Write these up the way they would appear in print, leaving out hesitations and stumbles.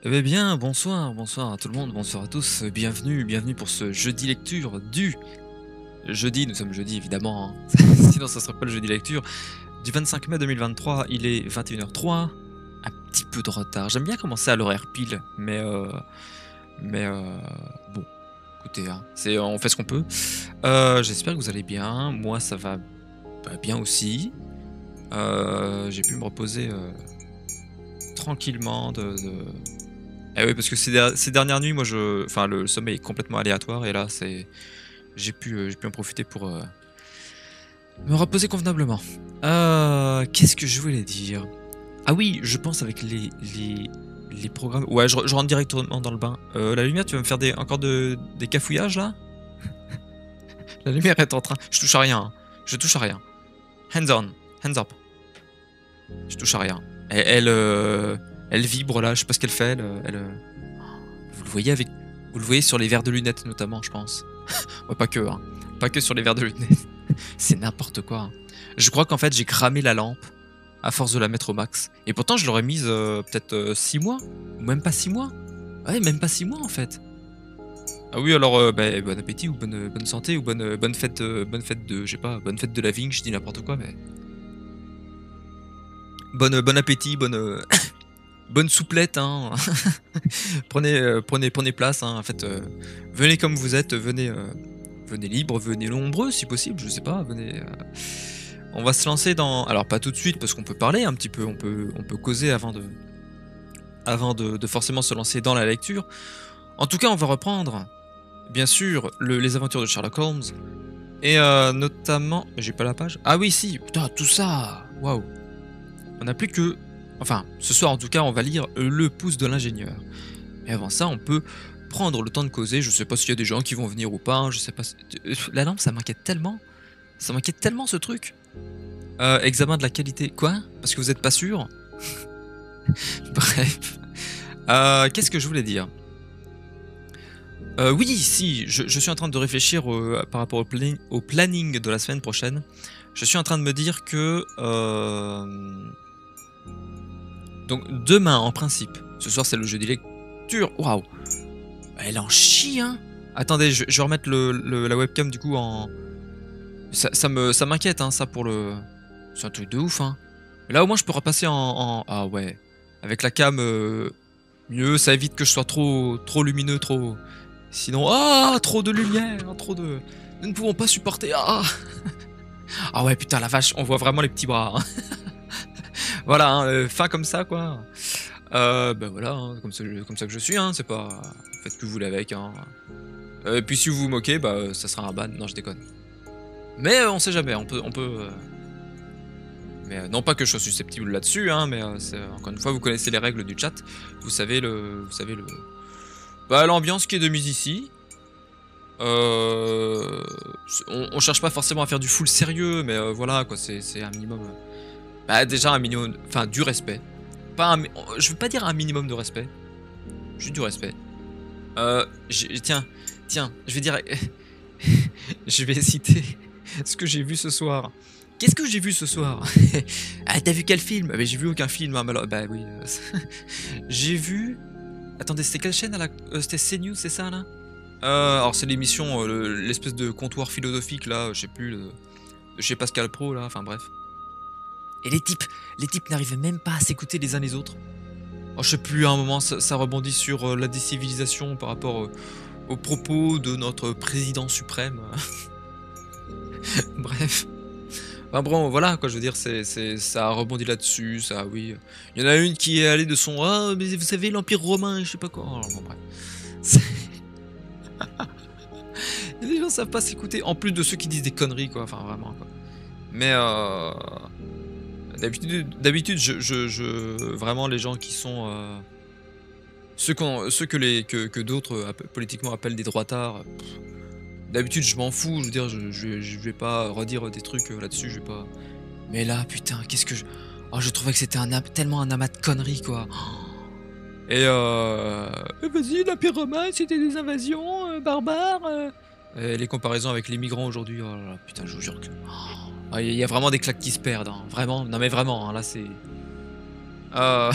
Eh ben bien, bonsoir à tout le monde, bonsoir à tous, bienvenue pour ce jeudi lecture du jeudi, nous sommes jeudi évidemment, hein. Sinon ça serait pas le jeudi lecture, du 25 mai 2023, il est 21h03, un petit peu de retard. J'aime bien commencer à l'horaire pile, mais bon, écoutez, hein, on fait ce qu'on peut. J'espère que vous allez bien, moi ça va bien aussi. J'ai pu me reposer tranquillement eh oui, parce que ces dernières nuits, moi, enfin, le sommeil est complètement aléatoire et là, j'ai pu en profiter pour me reposer convenablement. Qu'est-ce que je voulais dire? Ah oui, je pense avec les programmes. Ouais, je rentre directement dans le bain. La lumière, tu vas me faire des cafouillages là? La lumière est en train. Je touche à rien, hein. Je touche à rien. Hands on, hands up. Je touche à rien. Elle vibre là, je sais pas ce qu'elle fait. Vous le voyez vous le voyez sur les verres de lunettes notamment, je pense. Ouais, pas que, hein. Pas que sur les verres de lunettes. C'est n'importe quoi, hein. Je crois qu'en fait, j'ai cramé la lampe à force de la mettre au max. Et pourtant, je l'aurais mise peut-être 6 mois. Ou même pas 6 mois. Ouais, même pas 6 mois en fait. Ah oui, alors bon appétit ou bonne santé ou bonne fête de, je sais pas, bonne fête de la vigne, je dis n'importe quoi, mais bon appétit, bonne souplette, hein. Prenez place, hein. En fait, venez comme vous êtes, venez libre, venez nombreux si possible, je sais pas, venez. On va se lancer dans. Alors pas tout de suite parce qu'on peut parler un petit peu, on peut causer avant de forcément se lancer dans la lecture. En tout cas, on va reprendre, bien sûr, les aventures de Sherlock Holmes et notamment. J'ai pas la page. Ah oui, si. Putain, tout ça. Waouh. On n'a plus que. Enfin, ce soir en tout cas, on va lire Le pouce de l'ingénieur. Mais avant ça, on peut prendre le temps de causer. Je sais pas s'il y a des gens qui vont venir ou pas, hein, je sais pas. La lampe, ça m'inquiète tellement. Ça m'inquiète tellement ce truc. Examen de la qualité. Quoi? Parce que vous êtes pas sûr? Bref. Qu'est-ce que je voulais dire? Oui, si, je suis en train de réfléchir par rapport au planning de la semaine prochaine. Je suis en train de me dire que. Donc, demain, en principe, ce soir c'est le jeudi lecture. Waouh! Elle en chie, hein! Attendez, je vais remettre la webcam du coup en. Ça m'inquiète, hein, ça pour le. C'est un truc de ouf, hein. Là, au moins, je peux repasser Ah ouais. Avec la cam, mieux, ça évite que je sois trop lumineux, trop. Sinon, trop de lumière, trop de. Nous ne pouvons pas supporter. Ah! Ah ouais, putain, la vache, on voit vraiment les petits bras, hein. Voilà, hein, fin comme ça, quoi. Ben voilà, hein, comme ça que je suis, hein, c'est pas. Faites ce que vous voulez avec, hein. Et puis si vous vous moquez, bah ça sera un ban. Non, je déconne. Mais on sait jamais, on peut. Mais non pas que je sois susceptible là-dessus, hein, mais encore une fois, vous connaissez les règles du chat. Vous savez le. Bah l'ambiance qui est de mise ici. On cherche pas forcément à faire du full sérieux, mais voilà quoi, c'est un minimum. Bah déjà un minimum, enfin du respect. Pas un, je veux pas dire un minimum de respect, juste du respect. Tiens, je vais dire, je vais citer ce que j'ai vu ce soir. Qu'est-ce que j'ai vu ce soir? Ah, t'as vu quel film? Mais j'ai vu aucun film, hein, bah oui. J'ai vu. Attendez, c'était quelle chaîne à c'était CNews, c'est ça là? Alors c'est l'émission, l'espèce de comptoir philosophique là, je sais plus, de chez Pascal Pro là, enfin bref. Et les types n'arrivaient même pas à s'écouter les uns les autres. Oh, je sais plus, à un moment ça rebondit sur la décivilisation par rapport aux propos de notre président suprême. Bref. Enfin bon, voilà quoi, je veux dire, ça a rebondi là-dessus, ça, oui. Il y en a une qui est allée de son ah, mais vous savez, l'Empire romain, je sais pas quoi. Alors, bon, bref. Les gens savent pas s'écouter, en plus de ceux qui disent des conneries, quoi, enfin vraiment, quoi. Mais d'habitude, vraiment, les gens qui sont. Ceux que d'autres politiquement appellent des droitards. D'habitude, je m'en fous, je veux dire, je vais pas redire des trucs là-dessus, je vais pas. Mais là, putain, qu'est-ce que je. Oh, je trouvais que c'était tellement un amas de conneries, quoi. Et vas-y, l'Empire romain, c'était des invasions barbares. Et les comparaisons avec les migrants aujourd'hui, oh là là, putain, je vous jure que. Il y a vraiment des claques qui se perdent, hein. Vraiment, non mais vraiment, hein, là c'est. Euh...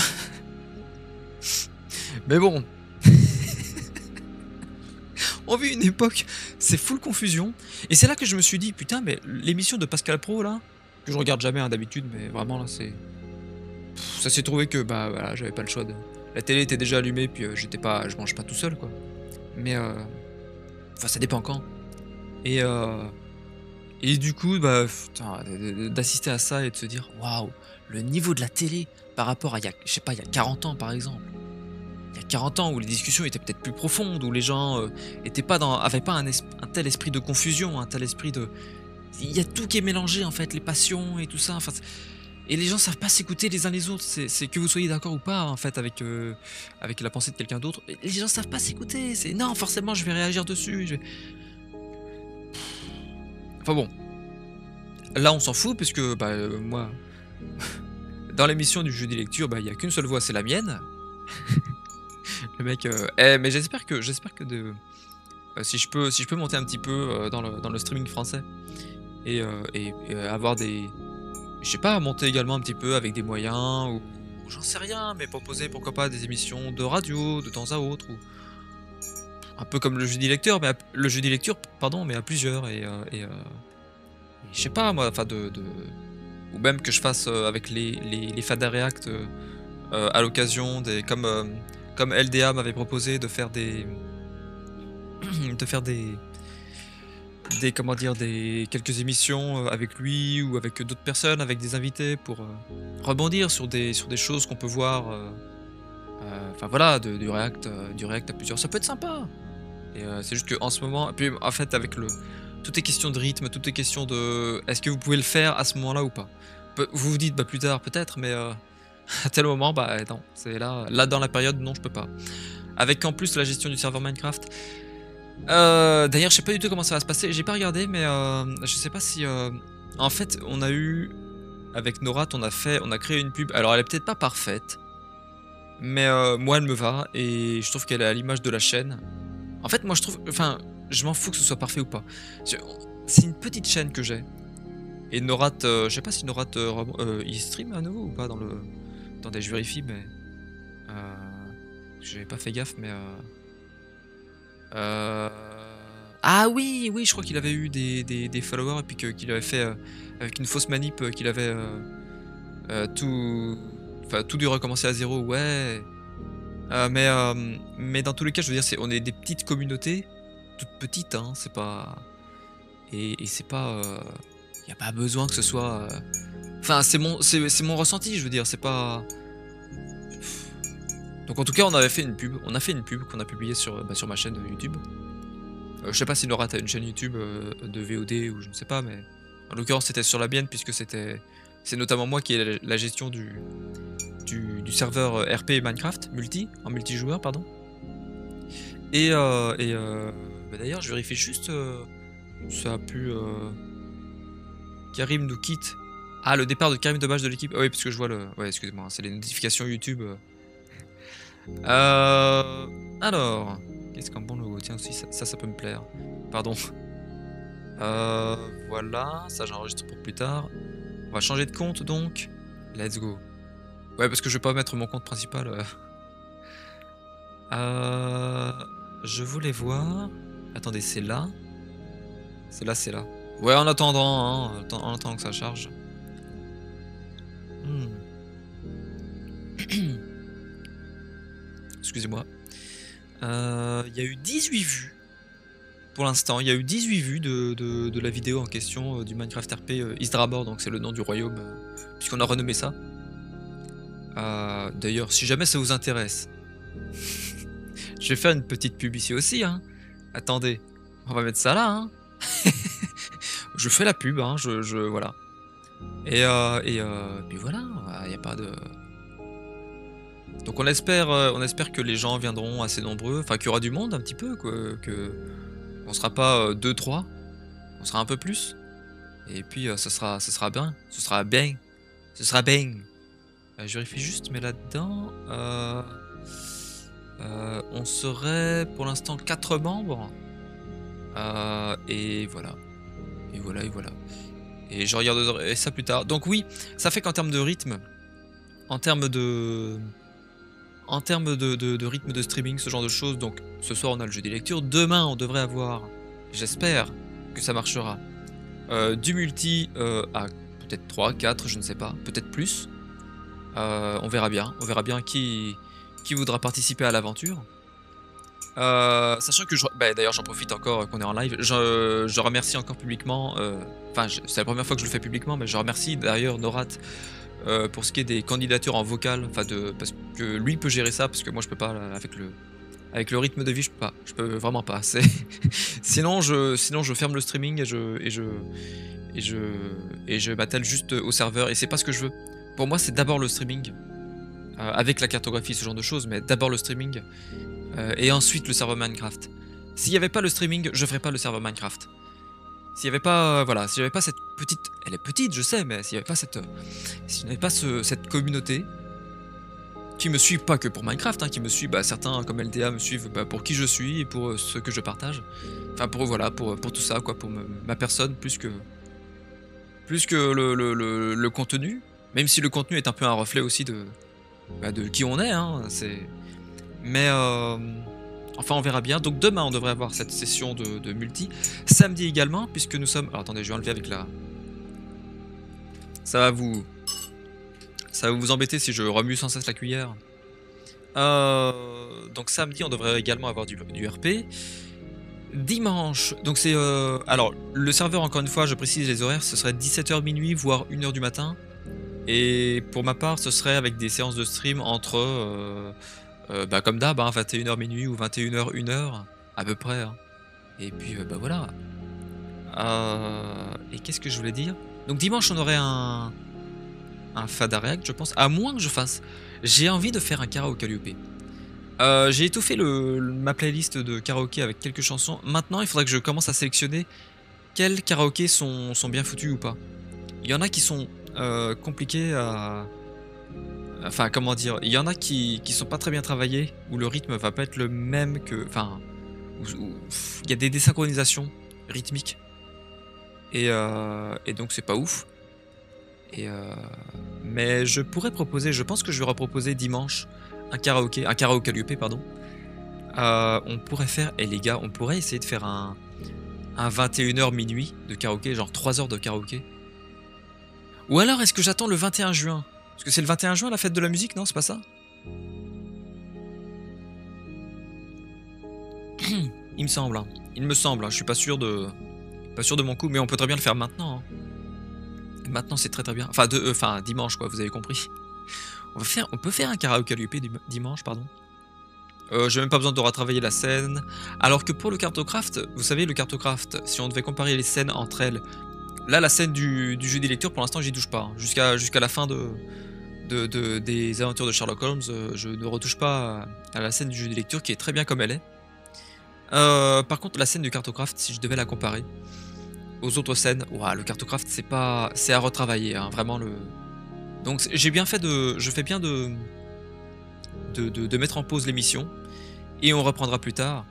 Mais bon, on vit une époque, c'est full confusion. Et c'est là que je me suis dit, putain, mais l'émission de Pascal Pro, là, que je regarde jamais hein, d'habitude, mais vraiment là, c'est. Ça s'est trouvé que, bah voilà, j'avais pas le choix de. La télé était déjà allumée, puis j'étais pas. Je mange pas tout seul, quoi. Mais enfin, ça dépend quand. Et, et du coup, bah, putain, d'assister à ça et de se dire, waouh, le niveau de la télé par rapport à, je sais pas, il y a 40 ans, par exemple. Il y a 40 ans où les discussions étaient peut-être plus profondes, où les gens étaient pas dans, avaient pas un tel esprit de confusion, un tel esprit de. Il y a tout qui est mélangé en fait, les passions et tout ça. Enfin, et les gens savent pas s'écouter les uns les autres. C'est que vous soyez d'accord ou pas en fait avec la pensée de quelqu'un d'autre. Les gens savent pas s'écouter. C'est non, forcément, je vais réagir dessus. Enfin bon, là on s'en fout parce que bah, moi, dans l'émission du jeudi lecture, bah il y a qu'une seule voix, c'est la mienne. Le mec, mais j'espère que si je peux monter un petit peu dans le streaming français et avoir des, je sais pas, monter également un petit peu avec des moyens ou j'en sais rien, mais proposer pourquoi pas des émissions de radio de temps à autre ou un peu comme le jeudi lecteur, mais le jeudi lecture, pardon, mais à plusieurs et je sais pas moi, enfin ou même que je fasse avec les Fada React à l'occasion des comme LDA m'avait proposé de faire des de faire des comment dire des quelques émissions avec lui ou avec d'autres personnes, avec des invités pour rebondir sur des choses qu'on peut voir enfin voilà du React à plusieurs. Ça peut être sympa. Et c'est juste qu'en ce moment, et puis en fait avec le tout est question de rythme, tout est question de est-ce que vous pouvez le faire à ce moment-là ou pas. Vous vous dites bah plus tard peut-être, mais à tel moment bah non, c'est là dans la période non je peux pas. Avec en plus la gestion du serveur Minecraft. D'ailleurs, je sais pas du tout comment ça va se passer. J'ai pas regardé, mais je sais pas si. En fait, on a eu avec Norat, on a créé une pub. Alors, elle est peut-être pas parfaite, mais moi, elle me va et je trouve qu'elle est à l'image de la chaîne. En fait, moi, je trouve, enfin, je m'en fous que ce soit parfait ou pas. C'est une petite chaîne que j'ai. Et Norat, je sais pas si Norat il stream à nouveau ou pas dans le. Attendez, je vérifie, mais j'avais pas fait gaffe, mais. Euh, Ah oui, oui, je crois qu'il avait eu des followers et puis qu'il avait fait avec une fausse manip qu'il avait tout, enfin tout dû recommencer à zéro. Ouais. Mais dans tous les cas, je veux dire, on est des petites communautés, toutes petites, hein. C'est pas et c'est pas, y a pas besoin que ce soit. Enfin, c'est mon ressenti, je veux dire, c'est pas. Donc en tout cas, on avait fait une pub. On a fait une pub qu'on a publiée sur ma chaîne YouTube. Je sais pas si Nora a une chaîne YouTube de VOD ou je ne sais pas, mais en l'occurrence c'était sur la mienne puisque c'est notamment moi qui ai la gestion du serveur RP Minecraft en multijoueur pardon. Et bah d'ailleurs je vérifie juste ça a pu Karim nous quitte. Ah, le départ de Karim Dommage de l'équipe. Ah oui, parce que je vois le. Ouais, excusez-moi, c'est les notifications YouTube. Alors, qu'est-ce qu'un bon logo? Tiens, aussi, ça peut me plaire. Pardon. Voilà, ça j'enregistre pour plus tard. On va changer de compte donc. Let's go. Ouais, parce que je vais pas mettre mon compte principal. Je voulais voir. Attendez, c'est là. C'est là, c'est là. Ouais, en attendant, hein, en attendant que ça charge. Excusez-moi. Il y a eu 18 vues. Pour l'instant, il y a eu 18 vues de la vidéo en question du Minecraft RP Isdrabor, donc c'est le nom du royaume, puisqu'on a renommé ça. D'ailleurs, si jamais ça vous intéresse, je vais faire une petite pub ici aussi. Hein. Attendez, on va mettre ça là. Hein. Je fais la pub, hein, voilà. Et puis voilà, il n'y a pas de... Donc on espère que les gens viendront assez nombreux, enfin qu'il y aura du monde un petit peu, quoi, on sera pas 2-3, on sera un peu plus. Et puis ça sera bien, ce sera bien. Je vérifie juste, mais là-dedans, on serait pour l'instant 4 membres. Et voilà. Et voilà. Et je regarderai ça plus tard. Donc oui, ça fait qu'en termes de rythme, en termes de En termes de rythme de streaming, ce genre de choses, donc ce soir on a le jeudi lecture, demain on devrait avoir, j'espère que ça marchera, du multi, à peut-être 3, 4, je ne sais pas, peut-être plus. On verra bien qui voudra participer à l'aventure. Sachant que d'ailleurs j'en profite encore qu'on est en live, je remercie encore publiquement, enfin c'est la première fois que je le fais publiquement, mais je remercie d'ailleurs Norat, pour ce qui est des candidatures en vocal, enfin parce que lui peut gérer ça, parce que moi je peux pas là, avec le rythme de vie, je peux vraiment pas. Sinon je ferme le streaming et je et je m'attelle juste au serveur et c'est pas ce que je veux. Pour moi, c'est d'abord le streaming, avec la cartographie, ce genre de choses, mais d'abord le streaming, et ensuite le serveur Minecraft. S'il y avait pas le streaming, je ferais pas le serveur Minecraft. S'il y avait pas, voilà, si j'avais pas cette petite, elle est petite, je sais, mais s'il y avait pas si je n'avais pas cette communauté qui me suit pas que pour Minecraft, hein, qui me suit, certains comme LDA me suivent pour qui je suis et pour ce que je partage. Enfin pour voilà, pour tout ça quoi, pour ma personne plus que le contenu. Même si le contenu est un peu un reflet aussi de qui on est, hein, mais enfin on verra bien. Donc demain on devrait avoir cette session de multi. Samedi également, puisque nous sommes. Alors attendez, je vais enlever avec la. Ça va vous. Ça va vous embêter si je remue sans cesse la cuillère. Donc samedi on devrait également avoir du RP. Dimanche, donc c'est alors le serveur, encore une fois je précise les horaires, ce serait 17h minuit voire 1h du matin. Et pour ma part ce serait avec des séances de stream entre comme d'hab, hein, 21h minuit ou 21h 1h à peu près, hein. Et puis voilà. Et qu'est-ce que je voulais dire? Donc dimanche on aurait un Fada React je pense, à moins que je fasse. J'ai envie de faire un karaoke Calliope. J'ai étoffé ma playlist de karaoké avec quelques chansons. Maintenant il faudrait que je commence à sélectionner quels karaokés sont bien foutus ou pas. Il y en a qui sont compliqués à. Enfin, comment dire, il y en a qui sont pas très bien travaillés, où le rythme va pas être le même que. Enfin, il y a des désynchronisations rythmiques. Et donc c'est pas ouf. Mais je pourrais proposer, je pense que je vais reproposer dimanche un karaoké Calliope, pardon. On pourrait faire, et les gars, on pourrait essayer de faire un 21h minuit de karaoké, genre 3 heures de karaoké. Ou alors est-ce que j'attends le 21 juin? Parce que c'est le 21 juin la fête de la musique, non? C'est pas ça? Il me semble, hein. Je suis pas sûr de mon coup, mais on peut très bien le faire maintenant, hein. Maintenant c'est très bien. Enfin dimanche quoi, vous avez compris. On peut faire un karaoke Calliope dimanche, pardon. J'ai même pas besoin de retravailler la scène. Alors que pour le Cartocraft, vous savez, le Cartocraft, si on devait comparer les scènes entre elles, là la scène du jeudi lecture, pour l'instant j'y touche pas, hein. Jusqu'à la fin des aventures de Sherlock Holmes, je ne retouche pas à la scène du jeudi lecture qui est très bien comme elle est. Par contre, la scène du Cartocraft, si je devais la comparer aux autres scènes, ouah, le Cartocraft c'est à retravailler, hein, vraiment le. Donc je fais bien de mettre en pause l'émission et on reprendra plus tard.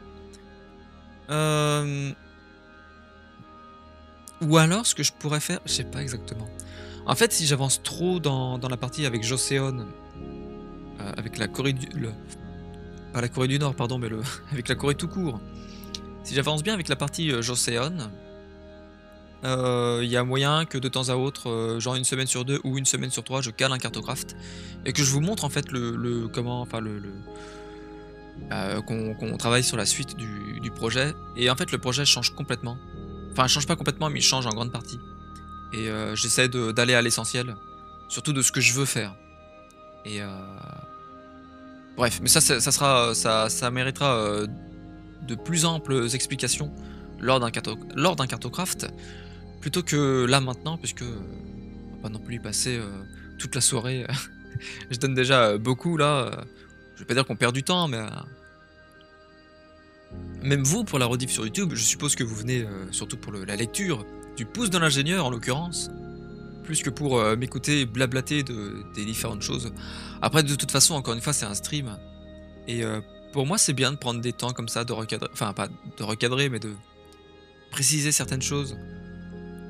Ou alors ce que je pourrais faire, je sais pas exactement. En fait, si j'avance trop dans la partie avec Joseon, avec la Corée pas la Corée du Nord, pardon, mais avec la Corée tout court. Si j'avance bien avec la partie Joseon, il y a moyen que de temps à autre, genre une semaine sur 2 ou une semaine sur 3, je cale un Cartocraft et que je vous montre en fait qu'on travaille sur la suite du projet. Et en fait, le projet change complètement. Enfin, il change pas complètement, mais il change en grande partie. Et j'essaie d'aller à l'essentiel, surtout de ce que je veux faire. Et bref, mais ça méritera de plus amples explications lors d'un cartocraft, plutôt que là maintenant, puisque on va pas non plus y passer toute la soirée. Je donne déjà beaucoup là. Je vais pas dire qu'on perd du temps, mais même vous pour la rediff sur YouTube, je suppose que vous venez surtout pour la lecture du pouce de l'ingénieur en l'occurrence, plus que pour m'écouter blablater des différentes choses. Après, de toute façon, encore une fois, c'est un stream. Et pour moi, c'est bien de prendre des temps comme ça, de recadrer, enfin pas de recadrer, mais de préciser certaines choses.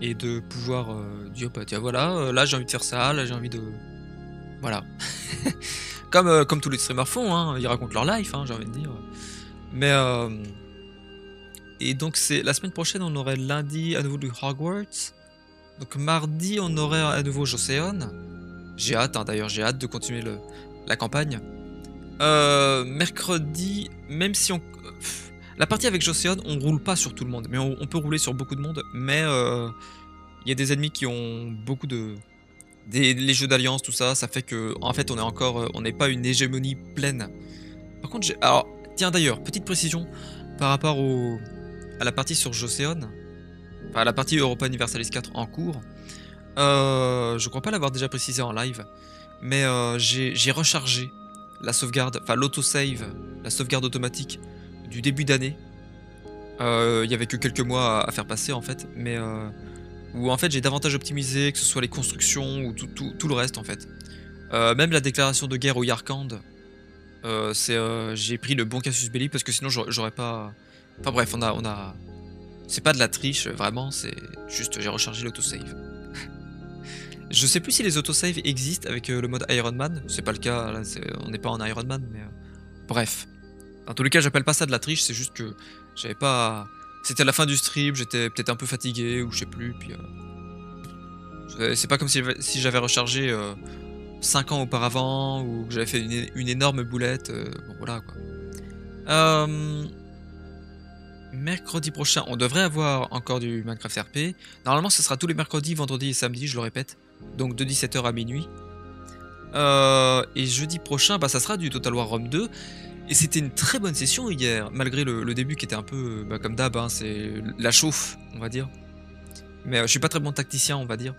Et de pouvoir dire, bah tiens voilà, là j'ai envie de faire ça, là j'ai envie de Voilà. Comme tous les streamers font, hein, ils racontent leur life, hein, j'ai envie de dire. Mais et donc c'est la semaine prochaine, on aurait lundi à nouveau du Hogwarts. Donc mardi, on aurait à nouveau Joseon. J'ai hâte, hein, d'ailleurs, j'ai hâte de continuer la campagne. Mercredi, même si on... La partie avec Joseon, on roule pas sur tout le monde, mais on peut rouler sur beaucoup de monde, mais il y a des ennemis qui ont beaucoup de... les jeux d'alliance, tout ça, ça fait que, en fait, on est encore... on n'est pas une hégémonie pleine. Par contre, j'ai... Alors, tiens d'ailleurs, petite précision, par rapport à la partie sur Joseon, enfin à la partie Europa Universalis 4 en cours, je crois pas l'avoir déjà précisé en live, mais j'ai rechargé la sauvegarde, enfin l'autosave, la sauvegarde automatique du début d'année. Il y avait que quelques mois à faire passer en fait, mais où en fait j'ai davantage optimisé, que ce soit les constructions ou tout le reste en fait. Même la déclaration de guerre au Yarkand, j'ai pris le bon casus belli parce que sinon j'aurais pas... Enfin bref, on a... C'est pas de la triche vraiment, c'est juste j'ai rechargé l'autosave. Je sais plus si les autosaves existent avec le mode Iron Man, c'est pas le cas, là, on n'est pas en Iron Man, mais bref. Dans tous les cas, j'appelle pas ça de la triche, c'est juste que j'avais pas... C'était la fin du stream, j'étais peut-être un peu fatigué, ou je sais plus, puis... C'est pas comme si j'avais rechargé 5 ans auparavant, ou que j'avais fait une énorme boulette, bon voilà quoi. Mercredi prochain, on devrait avoir encore du Minecraft RP. Normalement, ce sera tous les mercredis, vendredis et samedis, je le répète. Donc de 17h à minuit. Et jeudi prochain, bah, ça sera du Total War Rome 2. Et c'était une très bonne session hier, malgré le début qui était un peu comme d'hab, hein, c'est la chauffe, on va dire. Mais je suis pas très bon tacticien, on va dire.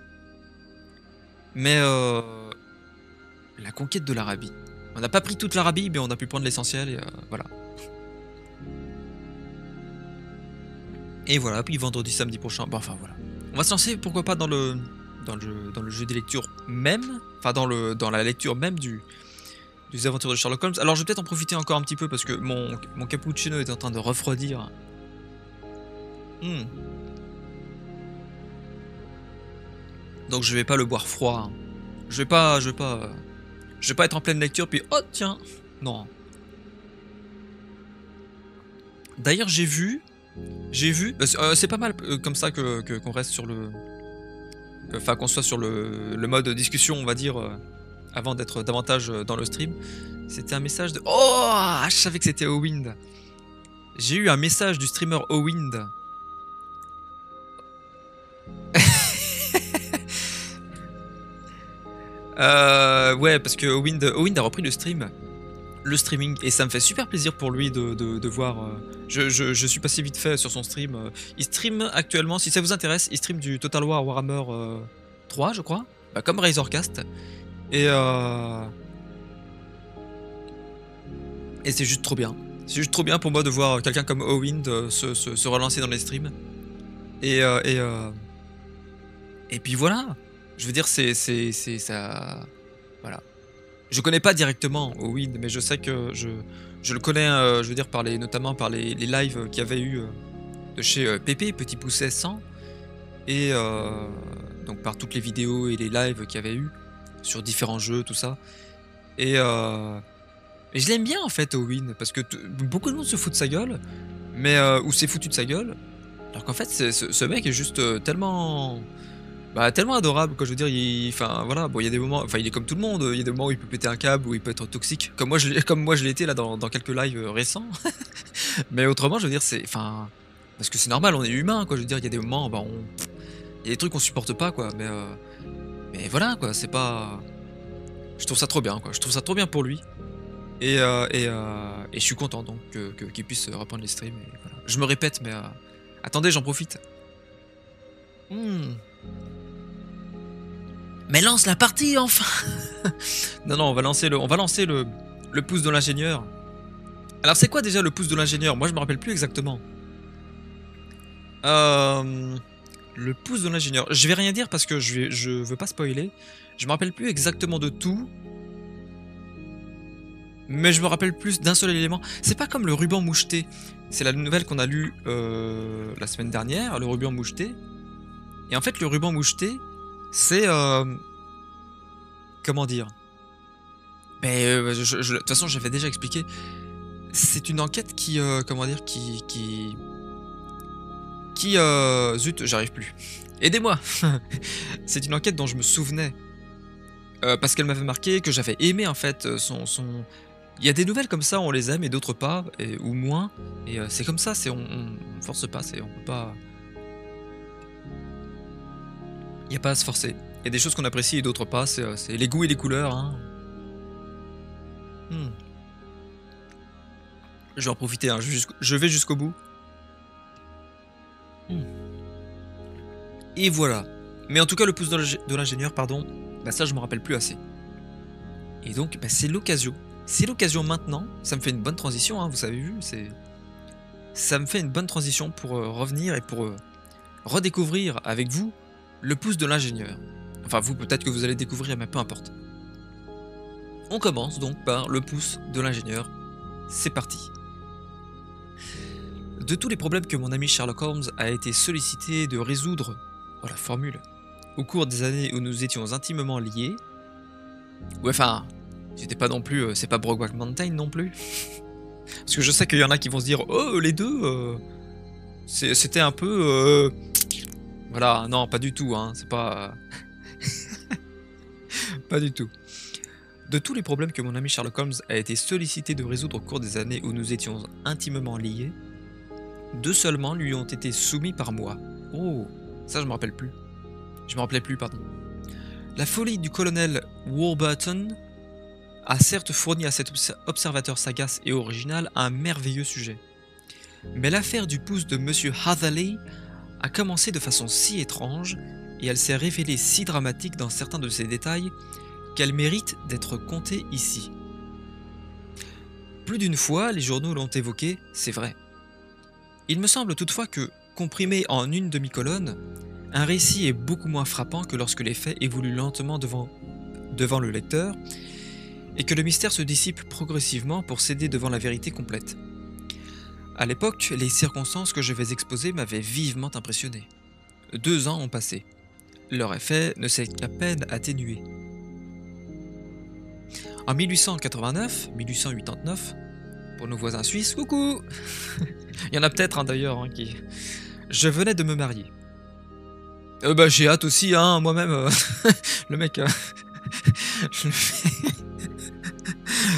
Mais la conquête de l'Arabie. On n'a pas pris toute l'Arabie, mais on a pu prendre l'essentiel, et voilà. Et voilà, puis vendredi, samedi prochain, bon, enfin voilà. On va se lancer, pourquoi pas, dans le jeu des lectures même, enfin dans la lecture même des aventures de Sherlock Holmes. Alors je vais peut-être en profiter encore un petit peu parce que mon cappuccino est en train de refroidir. Donc je vais pas le boire froid. Je vais pas être en pleine lecture puis oh tiens, non. D'ailleurs j'ai vu, c'est pas mal comme ça qu'on reste sur le, enfin qu'on soit sur le mode discussion, on va dire, avant d'être davantage dans le stream. C'était un message de... Oh, je savais que c'était Owind. J'ai eu un message du streamer Owind. Ouais, parce que Owind a repris le streaming, et ça me fait super plaisir pour lui de voir. Je suis passé vite fait sur son stream. Il stream actuellement, si ça vous intéresse, il stream du Total War Warhammer 3, je crois, bah, comme Razorcast. Et c'est juste trop bien. C'est juste trop bien pour moi de voir quelqu'un comme Owind se relancer dans les streams. Et puis voilà. Je veux dire, c'est ça. Voilà. Je connais pas directement Owind, mais je sais que je le connais, je veux dire, notamment par les lives qu'il y avait eu de chez Pépé, Petit Pousset 100. Et donc par toutes les vidéos et les lives qu'il y avait eu sur différents jeux, tout ça. Et je l'aime bien en fait, Owind, parce que beaucoup de monde se fout de sa gueule, mais ou s'est foutu de sa gueule, alors qu'en fait ce mec est juste tellement adorable, quoi. Je veux dire, enfin voilà, bon, il y a des moments, enfin il est comme tout le monde, il y a des moments où il peut péter un câble, où il peut être toxique, comme moi je l'ai été là dans quelques lives récents. Mais autrement, je veux dire, enfin, parce que c'est normal, on est humain, quoi. Je veux dire, il y a des moments, bah il y a des trucs qu'on supporte pas, quoi. Mais voilà, quoi, c'est pas... Je trouve ça trop bien, quoi. Je trouve ça trop bien pour lui. Et je suis content donc qu'il puisse reprendre les streams. Et voilà. Je me répète, mais attendez, j'en profite. Mais lance la partie enfin. Non, on va lancer le pouce de l'ingénieur. Alors c'est quoi déjà le pouce de l'ingénieur? Moi je me rappelle plus exactement. Le pouce de l'ingénieur. Je vais rien dire parce que je veux pas spoiler. Je me rappelle plus exactement de tout. Mais je me rappelle plus d'un seul élément. C'est pas comme le ruban moucheté. C'est la nouvelle qu'on a lue la semaine dernière, le ruban moucheté. Et en fait, le ruban moucheté, c'est... comment dire? De toute façon, j'avais déjà expliqué. C'est une enquête qui, comment dire, zut, j'arrive plus. Aidez-moi. C'est une enquête dont je me souvenais. Parce qu'elle m'avait marqué, que j'avais aimé en fait son. Il y a des nouvelles comme ça, on les aime et d'autres pas, ou moins. Et c'est comme ça, on force pas, on peut pas. Il n'y a pas à se forcer. Il y a des choses qu'on apprécie et d'autres pas, c'est les goûts et les couleurs. Hein. Hmm. Je vais en profiter, hein. Je vais jusqu'au bout. Hmm. Et voilà. Mais en tout cas, le pouce de l'ingénieur, pardon, bah ça, je me rappelle plus assez. Et donc, bah, c'est l'occasion. C'est l'occasion maintenant. Ça me fait une bonne transition, hein, vous avez vu. Ça me fait une bonne transition pour revenir et pour redécouvrir avec vous le pouce de l'ingénieur. Enfin, vous, peut-être que vous allez découvrir, mais peu importe. On commence donc par le pouce de l'ingénieur. C'est parti. De tous les problèmes que mon ami Sherlock Holmes a été sollicité de résoudre, oh la formule, au cours des années où nous étions intimement liés, ouais, enfin, c'était pas non plus, c'est pas Brokeback Mountain non plus. Parce que je sais qu'il y en a qui vont se dire, oh les deux, c'était un peu, voilà, non, pas du tout, hein, c'est pas, pas du tout. De tous les problèmes que mon ami Sherlock Holmes a été sollicité de résoudre au cours des années où nous étions intimement liés, 2 seulement lui ont été soumis par moi. Oh, ça je me rappelle plus. Je me rappelais plus, pardon. La folie du colonel Warburton a certes fourni à cet observateur sagace et original un merveilleux sujet. Mais l'affaire du pouce de Monsieur Hatherley a commencé de façon si étrange, et elle s'est révélée si dramatique dans certains de ses détails, qu'elle mérite d'être contée ici. Plus d'une fois, les journaux l'ont évoqué, c'est vrai. Il me semble toutefois que, comprimé en une demi-colonne, un récit est beaucoup moins frappant que lorsque les faits évoluent lentement devant le lecteur, et que le mystère se dissipe progressivement pour céder devant la vérité complète. À l'époque, les circonstances que je vais exposer m'avaient vivement impressionné. 2 ans ont passé. Leur effet ne s'est qu'à peine atténué. En 1889, pour nos voisins suisses, coucou. Il y en a peut-être d'ailleurs qui... Je venais de me marier. Bah j'ai hâte aussi, hein, moi-même. Le mec... je le fais...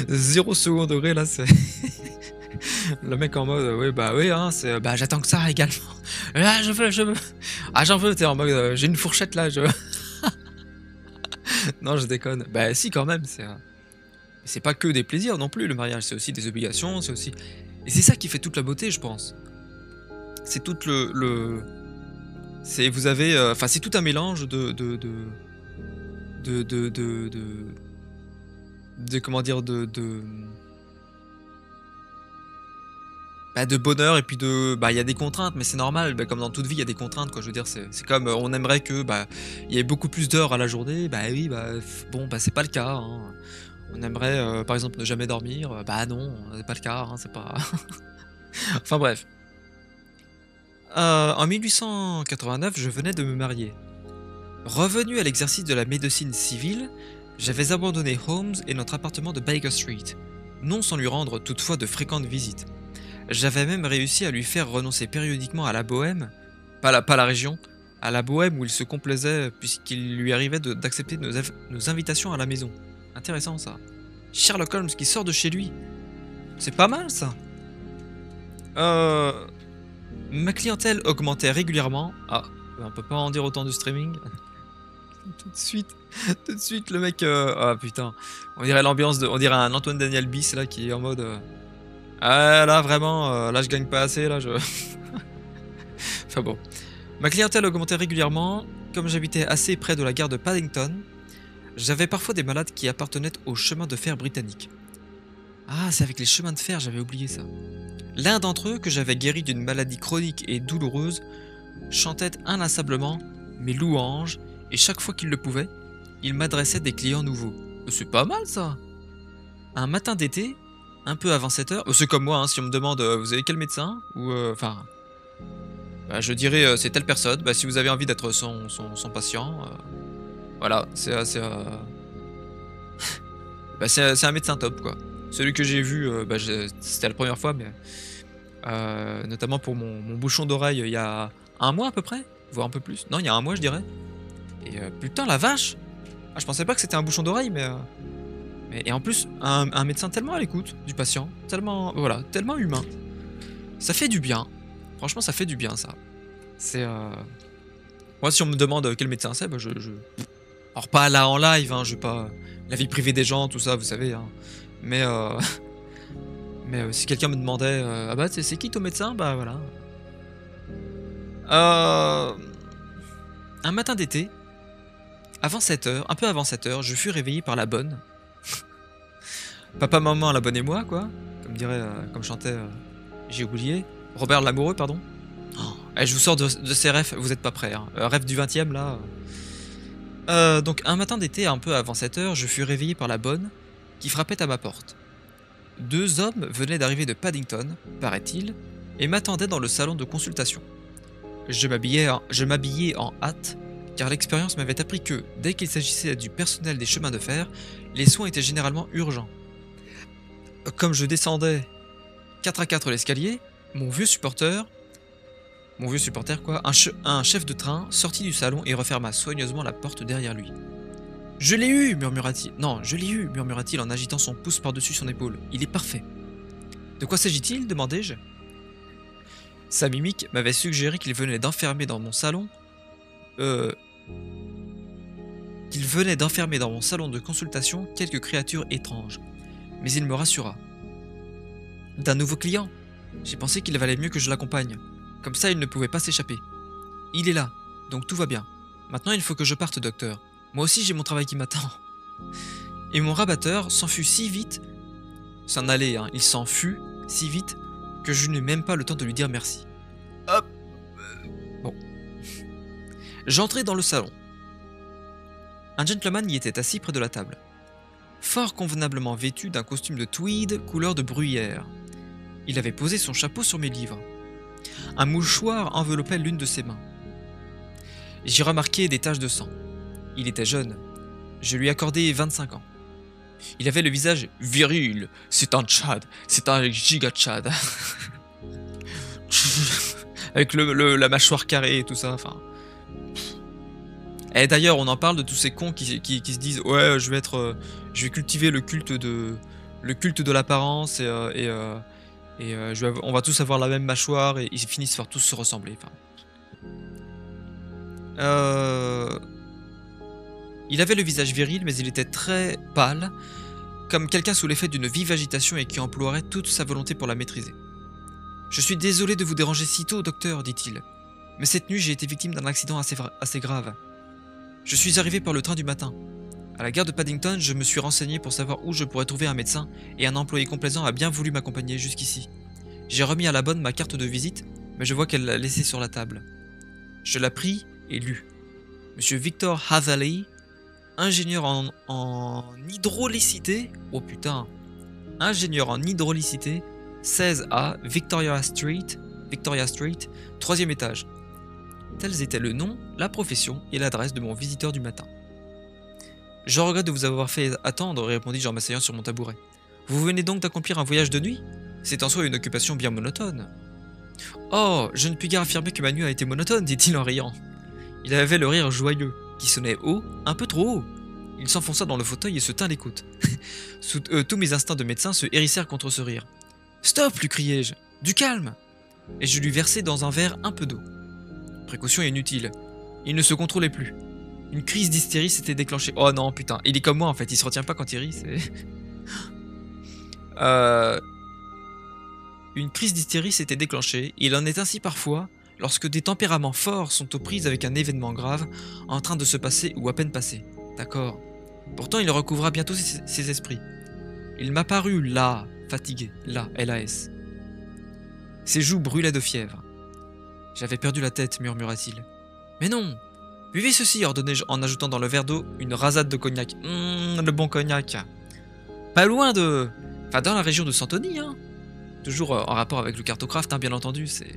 0 second degré là, c'est... Le mec en mode, oui, bah oui, hein, c'est... Bah j'attends que ça également. Là, je veux... Ah, j'en veux, t'es en mode, j'ai une fourchette là, je... Non, je déconne. Bah si, quand même, c'est pas que des plaisirs non plus, le mariage, c'est aussi des obligations, c'est aussi... Et c'est ça qui fait toute la beauté, je pense. C'est tout c'est... Vous avez... Enfin, c'est tout un mélange de comment dire, bah, de bonheur, et puis bah, il y a des contraintes, mais c'est normal, bah, comme dans toute vie il y a des contraintes, quoi. Je veux dire, c'est comme on aimerait que bah il y ait beaucoup plus d'heures à la journée, bah oui, bah bon, bah c'est pas le cas, hein. On aimerait par exemple ne jamais dormir, bah non, c'est pas le cas, hein, c'est pas... Enfin bref. En 1889, je venais de me marier. Revenu à l'exercice de la médecine civile, j'avais abandonné Holmes et notre appartement de Baker Street, non sans lui rendre toutefois de fréquentes visites. J'avais même réussi à lui faire renoncer périodiquement à la bohème, pas la région, à la bohème où il se complaisait puisqu'il lui arrivait d'accepter nos invitations à la maison. Intéressant ça. Sherlock Holmes qui sort de chez lui. C'est pas mal ça. Ma clientèle augmentait régulièrement. Ah, on peut pas en dire autant du streaming. Tout de suite le mec... Ah putain, on dirait l'ambiance on dirait un Antoine Daniel Bis là qui est en mode... Ah là vraiment, là je gagne pas assez, là je... Enfin bon. Ma clientèle augmentait régulièrement, comme j'habitais assez près de la gare de Paddington, j'avais parfois des malades qui appartenaient au chemin de fer britannique. Ah, c'est avec les chemins de fer, j'avais oublié ça. L'un d'entre eux, que j'avais guéri d'une maladie chronique et douloureuse, chantait inlassablement mes louanges, et chaque fois qu'il le pouvait, il m'adressait des clients nouveaux. C'est pas mal ça. Un matin d'été, un peu avant 7h, c'est comme moi, hein, si on me demande vous avez quel médecin, ou enfin, bah, je dirais c'est telle personne, bah, si vous avez envie d'être son patient, voilà, c'est Bah, c'est un médecin top, quoi. Celui que j'ai vu, bah, c'était la première fois, mais notamment pour mon bouchon d'oreille, il y a un mois à peu près, voire un peu plus. Non, il y a un mois, je dirais. Et putain, la vache! Ah, je pensais pas que c'était un bouchon d'oreille, mais et en plus, un médecin tellement à l'écoute du patient, tellement voilà, tellement humain. Ça fait du bien. Franchement, ça fait du bien, ça. C'est, moi, si on me demande, quel médecin c'est, bah, alors pas là en live, hein, je vais pas la vie privée des gens, tout ça, vous savez, hein. Mais mais si quelqu'un me demandait, «Ah bah, c'est qui ton médecin?» Bah, voilà. Hem, un matin d'été, avant 7 heures, un peu avant 7 heures, je fus réveillé par la bonne. Papa, maman, la bonne et moi, quoi. Comme chantait, j'ai oublié, Robert Lamoureux, pardon. Eh, je vous sors de ces refs, vous êtes pas prêts, hein. Ref du 20e là. Donc un matin d'été, un peu avant 7 heures, je fus réveillé par la bonne, qui frappait à ma porte. 2 hommes venaient d'arriver de Paddington, paraît-il, et m'attendaient dans le salon de consultation. Je m'habillai en hâte, car l'expérience m'avait appris que, dès qu'il s'agissait du personnel des chemins de fer, les soins étaient généralement urgents. Comme je descendais 4 à 4 l'escalier, mon vieux supporter quoi, un chef de train sortit du salon et referma soigneusement la porte derrière lui. Je l'ai eu, murmura-t-il. Non, je l'ai eu, murmura-t-il en agitant son pouce par-dessus son épaule. Il est parfait. De quoi s'agit-il demandai-je. Sa mimique m'avait suggéré euh, qu'il venait d'enfermer dans mon salon de consultation quelques créatures étranges. Mais il me rassura. D'un nouveau client. J'ai pensé qu'il valait mieux que je l'accompagne. Comme ça, il ne pouvait pas s'échapper. Il est là, donc tout va bien. Maintenant, il faut que je parte, docteur. Moi aussi, j'ai mon travail qui m'attend. Et mon rabatteur s'en fut si vite, s'en allait, hein, il s'en fut si vite que je n'eus même pas le temps de lui dire merci. Hop. Bon. J'entrai dans le salon. Un gentleman y était assis près de la table, fort convenablement vêtu d'un costume de tweed couleur de bruyère. Il avait posé son chapeau sur mes livres. Un mouchoir enveloppait l'une de ses mains. J'y remarquai des taches de sang. Il était jeune. Je lui accordai 25 ans. Il avait le visage viril. C'est un Tchad. C'est un giga Tchad. Avec la mâchoire carrée et tout ça. Enfin. Et d'ailleurs, on en parle de tous ces cons qui se disent ouais, je vais cultiver le culte de l'apparence on va tous avoir la même mâchoire et ils finissent par tous se ressembler. Enfin. Il avait le visage viril, mais il était très pâle, comme quelqu'un sous l'effet d'une vive agitation et qui emploierait toute sa volonté pour la maîtriser. Je suis désolé de vous déranger si tôt, docteur, dit-il, mais cette nuit j'ai été victime d'un accident assez grave. Je suis arrivé par le train du matin. À la gare de Paddington, je me suis renseigné pour savoir où je pourrais trouver un médecin et un employé complaisant a bien voulu m'accompagner jusqu'ici. J'ai remis à la bonne ma carte de visite, mais je vois qu'elle l'a laissée sur la table. Je la pris et lus. Monsieur Victor Hatherley, ingénieur en hydraulicité, oh putain, ingénieur en hydraulicité, 16A, Victoria Street, troisième étage. Tels étaient le nom, la profession et l'adresse de mon visiteur du matin. Je regrette de vous avoir fait attendre, répondis-je en m'asseyant sur mon tabouret. Vous venez donc d'accomplir un voyage de nuit? C'est en soi une occupation bien monotone. Oh, je ne puis guère affirmer que ma nuit a été monotone, dit-il en riant. Il avait le rire joyeux, qui sonnait haut, un peu trop haut. Il s'enfonça dans le fauteuil et se tint l'écoute. Tous mes instincts de médecin se hérissèrent contre ce rire. Stop, lui criai-je. Du calme. Et je lui versai dans un verre un peu d'eau. Précaution inutile. Il ne se contrôlait plus. Une crise d'hystérie s'était déclenchée. Oh non, putain, il est comme moi en fait, il se retient pas quand il rit, Une crise d'hystérie s'était déclenchée, et il en est ainsi parfois, lorsque des tempéraments forts sont aux prises avec un événement grave, en train de se passer ou à peine passé. D'accord. Pourtant il recouvra bientôt ses esprits. Il m'apparut là, fatigué, là, LAS. Ses joues brûlaient de fièvre. J'avais perdu la tête, murmura-t-il. Mais non! Buvez ceci, ordonnai-je en ajoutant dans le verre d'eau une rasade de cognac. Le bon cognac. Pas loin de... Enfin, dans la région de Santony, hein. Toujours en rapport avec le cartocraft, hein, bien entendu, c'est...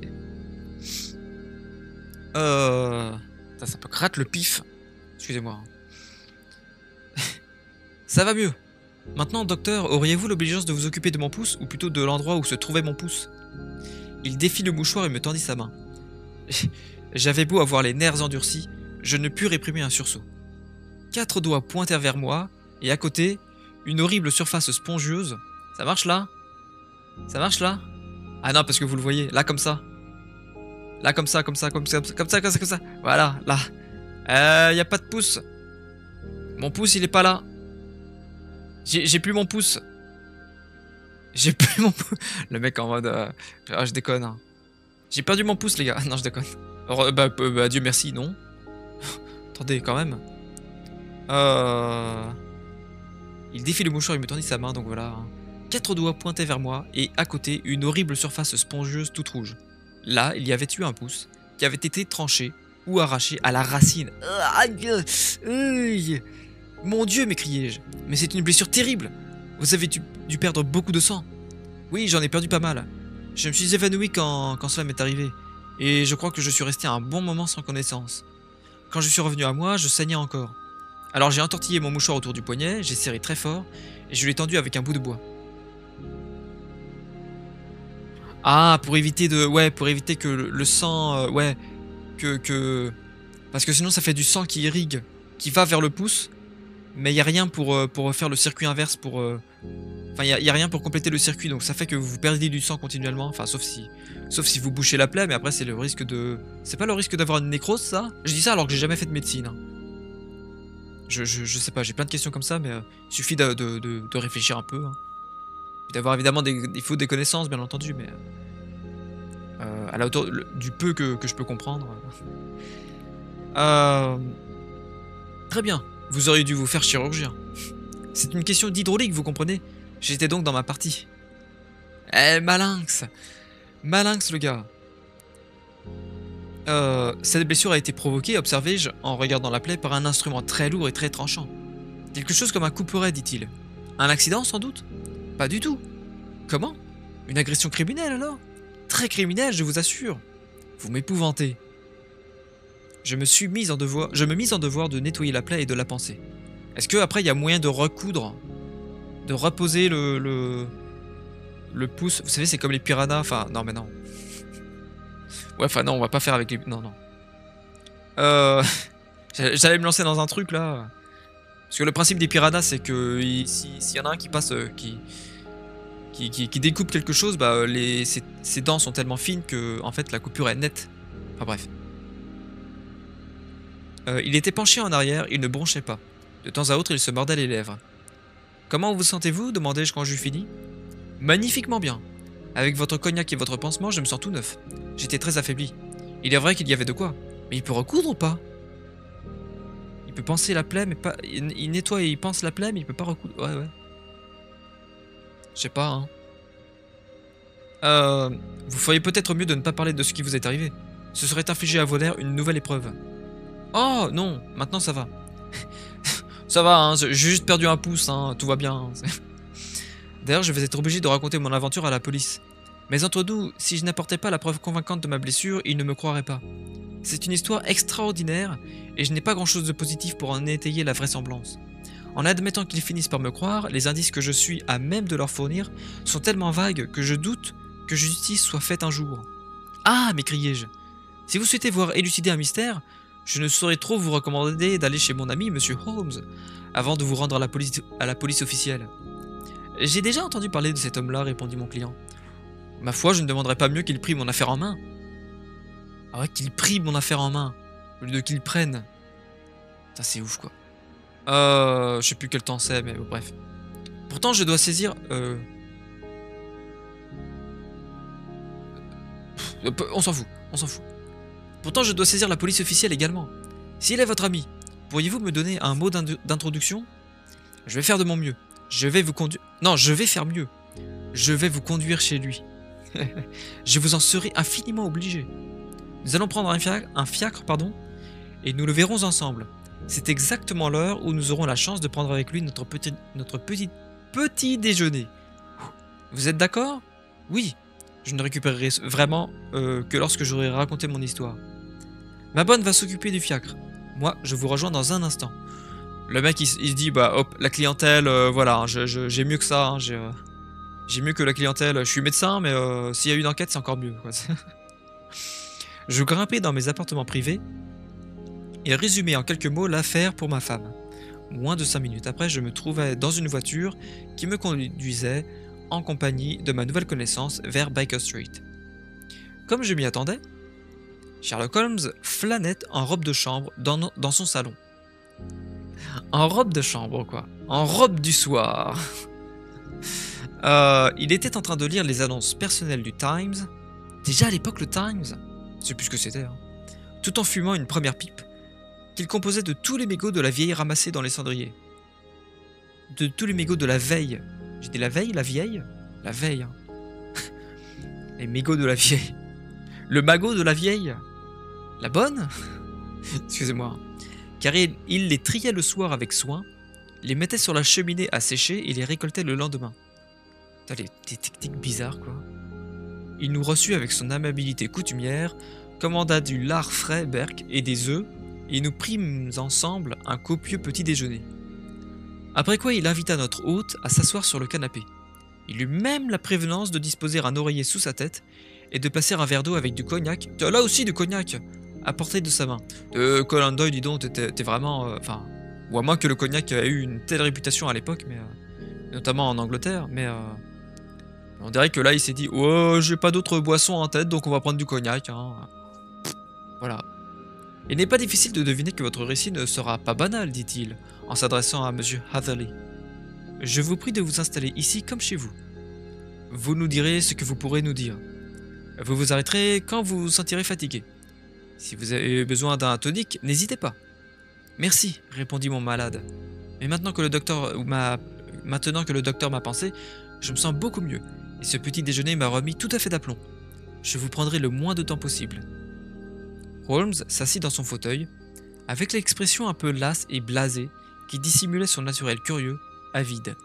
Ça peut gratte le pif. Excusez-moi. Ça va mieux. Maintenant, docteur, auriez-vous l'obligeance de vous occuper de mon pouce, ou plutôt de l'endroit où se trouvait mon pouce? Il défit le mouchoir et me tendit sa main. J'avais beau avoir les nerfs endurcis, je ne pus réprimer un sursaut. 4 doigts pointèrent vers moi, et à côté, une horrible surface spongieuse. Ça marche là? Ça marche là? Ah non, parce que vous le voyez, là comme ça. Là comme ça, comme ça, comme ça, comme ça, comme ça, comme ça. Voilà, là. Y a pas de pouce. Mon pouce, il est pas là. J'ai plus mon pouce. J'ai plus mon pouce. Le mec en mode... ah, je déconne. Hein. J'ai perdu mon pouce, les gars. Non, je déconne. Alors, bah, Dieu merci, non. Attendez, quand même. Il défit le mouchoir, il me tendit sa main, donc voilà. 4 doigts pointaient vers moi, et à côté, une horrible surface spongieuse toute rouge. Là, il y avait eu un pouce, qui avait été tranché, ou arraché à la racine. Mon Dieu, m'écriai-je, mais c'est une blessure terrible. Vous avez dû perdre beaucoup de sang. Oui, j'en ai perdu pas mal. Je me suis évanoui quand cela m'est arrivé, et je crois que je suis resté un bon moment sans connaissance. Quand je suis revenu à moi, je saignais encore. Alors j'ai entortillé mon mouchoir autour du poignet, j'ai serré très fort, et je l'ai tendu avec un bout de bois. Ah, pour éviter de... Ouais, pour éviter que le sang... ouais, que... Parce que sinon ça fait du sang qui irrigue, qui va vers le pouce, mais il n'y a rien pour faire le circuit inverse, pour... Enfin, il y a rien pour compléter le circuit, donc ça fait que vous perdez du sang continuellement, enfin, sauf si vous bouchez la plaie, mais après c'est le risque de... C'est pas le risque d'avoir une nécrose, ça? Je dis ça alors que j'ai jamais fait de médecine. Hein. Je sais pas, j'ai plein de questions comme ça, mais il suffit de réfléchir un peu. Hein. D'avoir évidemment il faut des connaissances, bien entendu, mais à la hauteur du peu que je peux comprendre. Très bien, vous auriez dû vous faire chirurgien. C'est une question d'hydraulique, vous comprenez? J'étais donc dans ma partie. Eh, malinx! Malinx, le gars. Cette blessure a été provoquée, observai-je, en regardant la plaie, par un instrument très lourd et très tranchant. Quelque chose comme un couperet, dit-il. Un accident, sans doute? Pas du tout. Comment? Une agression criminelle, alors? Très criminelle, je vous assure. Vous m'épouvantez. Je me mis en devoir de nettoyer la plaie et de la panser. Est-ce qu'après, il y a moyen de recoudre? De reposer le pouce? Vous savez, c'est comme les piranhas. Enfin, non, mais non. Ouais, enfin, non, on va pas faire avec les... Non, non. J'allais me lancer dans un truc, là. Parce que le principe des piranhas, c'est que s'il y en a un qui passe... qui découpe quelque chose, bah, ses dents sont tellement fines que, en fait, la coupure est nette. Enfin, bref. Il était penché en arrière, il ne bronchait pas. De temps à autre, il se mordait les lèvres. « Comment vous sentez-vous » demandai-je quand j'eus fini. « Magnifiquement bien. Avec votre cognac et votre pansement, je me sens tout neuf. J'étais très affaibli. Il est vrai qu'il y avait de quoi. Mais il peut recoudre ou pas? Il peut panser la plaie, mais pas... Il nettoie et il panse la plaie, mais il peut pas recoudre. Ouais, ouais. Je sais pas, hein. Vous feriez peut-être mieux de ne pas parler de ce qui vous est arrivé. Ce serait infliger à vos nerfs une nouvelle épreuve. Oh, non, maintenant ça va. Ça va, hein, j'ai juste perdu un pouce, hein, tout va bien. D'ailleurs, je vais être obligé de raconter mon aventure à la police. Mais entre nous, si je n'apportais pas la preuve convaincante de ma blessure, ils ne me croiraient pas. C'est une histoire extraordinaire, et je n'ai pas grand-chose de positif pour en étayer la vraisemblance. En admettant qu'ils finissent par me croire, les indices que je suis à même de leur fournir sont tellement vagues que je doute que justice soit faite un jour. Ah, m'écriai-je. Si vous souhaitez voir élucider un mystère, je ne saurais trop vous recommander d'aller chez mon ami, Monsieur Holmes, avant de vous rendre à la police officielle. J'ai déjà entendu parler de cet homme-là, répondit mon client. Ma foi, je ne demanderais pas mieux qu'il prie mon affaire en main. Ah ouais, qu'il prie mon affaire en main, au lieu de qu'il prenne. Ça, c'est ouf, quoi. Je sais plus quel temps c'est, mais bref. Pourtant, je dois saisir... on s'en fout, on s'en fout. Pourtant, je dois saisir la police officielle également. S'il est votre ami, pourriez-vous me donner un mot d'introduction? Je vais faire de mon mieux. Je vais vous conduire... Non, je vais faire mieux. Je vais vous conduire chez lui. Je vous en serai infiniment obligé. Nous allons prendre un fiacre, pardon, et nous le verrons ensemble. C'est exactement l'heure où nous aurons la chance de prendre avec lui notre petit déjeuner. Vous êtes d'accord? Oui. Je ne récupérerai vraiment que lorsque j'aurai raconté mon histoire. Ma bonne va s'occuper du fiacre. Moi, je vous rejoins dans un instant. Le mec, il se dit, bah hop, la clientèle, voilà, hein, j'ai mieux que ça, hein, j'ai mieux que la clientèle. Je suis médecin, mais s'il y a une enquête, c'est encore mieux, quoi. Je grimpais dans mes appartements privés et résumais en quelques mots l'affaire pour ma femme. Moins de 5 minutes après, je me trouvais dans une voiture qui me conduisait en compagnie de ma nouvelle connaissance vers Baker Street. Comme je m'y attendais, Sherlock Holmes flânait en robe de chambre dans son salon. En robe de chambre, quoi. En robe du soir. Il était en train de lire les annonces personnelles du Times. Déjà à l'époque, le Times, c'est plus ce que c'était, hein. Tout en fumant une première pipe, qu'il composait de tous les mégots de la vieille ramassés dans les cendriers. De tous les mégots de la veille. J'ai dit la veille, la vieille? La veille, hein. Les mégots de la vieille. Le magot de la vieille. La bonne? Excusez-moi. Car il les triait le soir avec soin, les mettait sur la cheminée à sécher et les récoltait le lendemain. Putain, des techniques bizarres, quoi. Il nous reçut avec son amabilité coutumière, commanda du lard frais berk et des œufs, et nous prîmes ensemble un copieux petit déjeuner. Après quoi il invita notre hôte à s'asseoir sur le canapé. Il eut même la prévenance de disposer un oreiller sous sa tête et de placer un verre d'eau avec du cognac, là aussi du cognac, à portée de sa main. Conan Doyle, dis donc, t'es vraiment... Enfin, ou à moins que le cognac ait eu une telle réputation à l'époque, mais notamment en Angleterre, mais on dirait que là il s'est dit « Oh, j'ai pas d'autres boissons en tête, donc on va prendre du cognac. Hein. » Voilà. Il n'est pas difficile de deviner que votre récit ne sera pas banal, dit-il, en s'adressant à Monsieur Hatherley. Je vous prie de vous installer ici comme chez vous. Vous nous direz ce que vous pourrez nous dire. Vous vous arrêterez quand vous vous sentirez fatigué. Si vous avez besoin d'un tonique, n'hésitez pas. Merci, répondit mon malade. Mais maintenant que le docteur m'a pensé, je me sens beaucoup mieux, et ce petit déjeuner m'a remis tout à fait d'aplomb. Je vous prendrai le moins de temps possible. Holmes s'assit dans son fauteuil, avec l'expression un peu lasse et blasée qui dissimulait son naturel curieux, avide.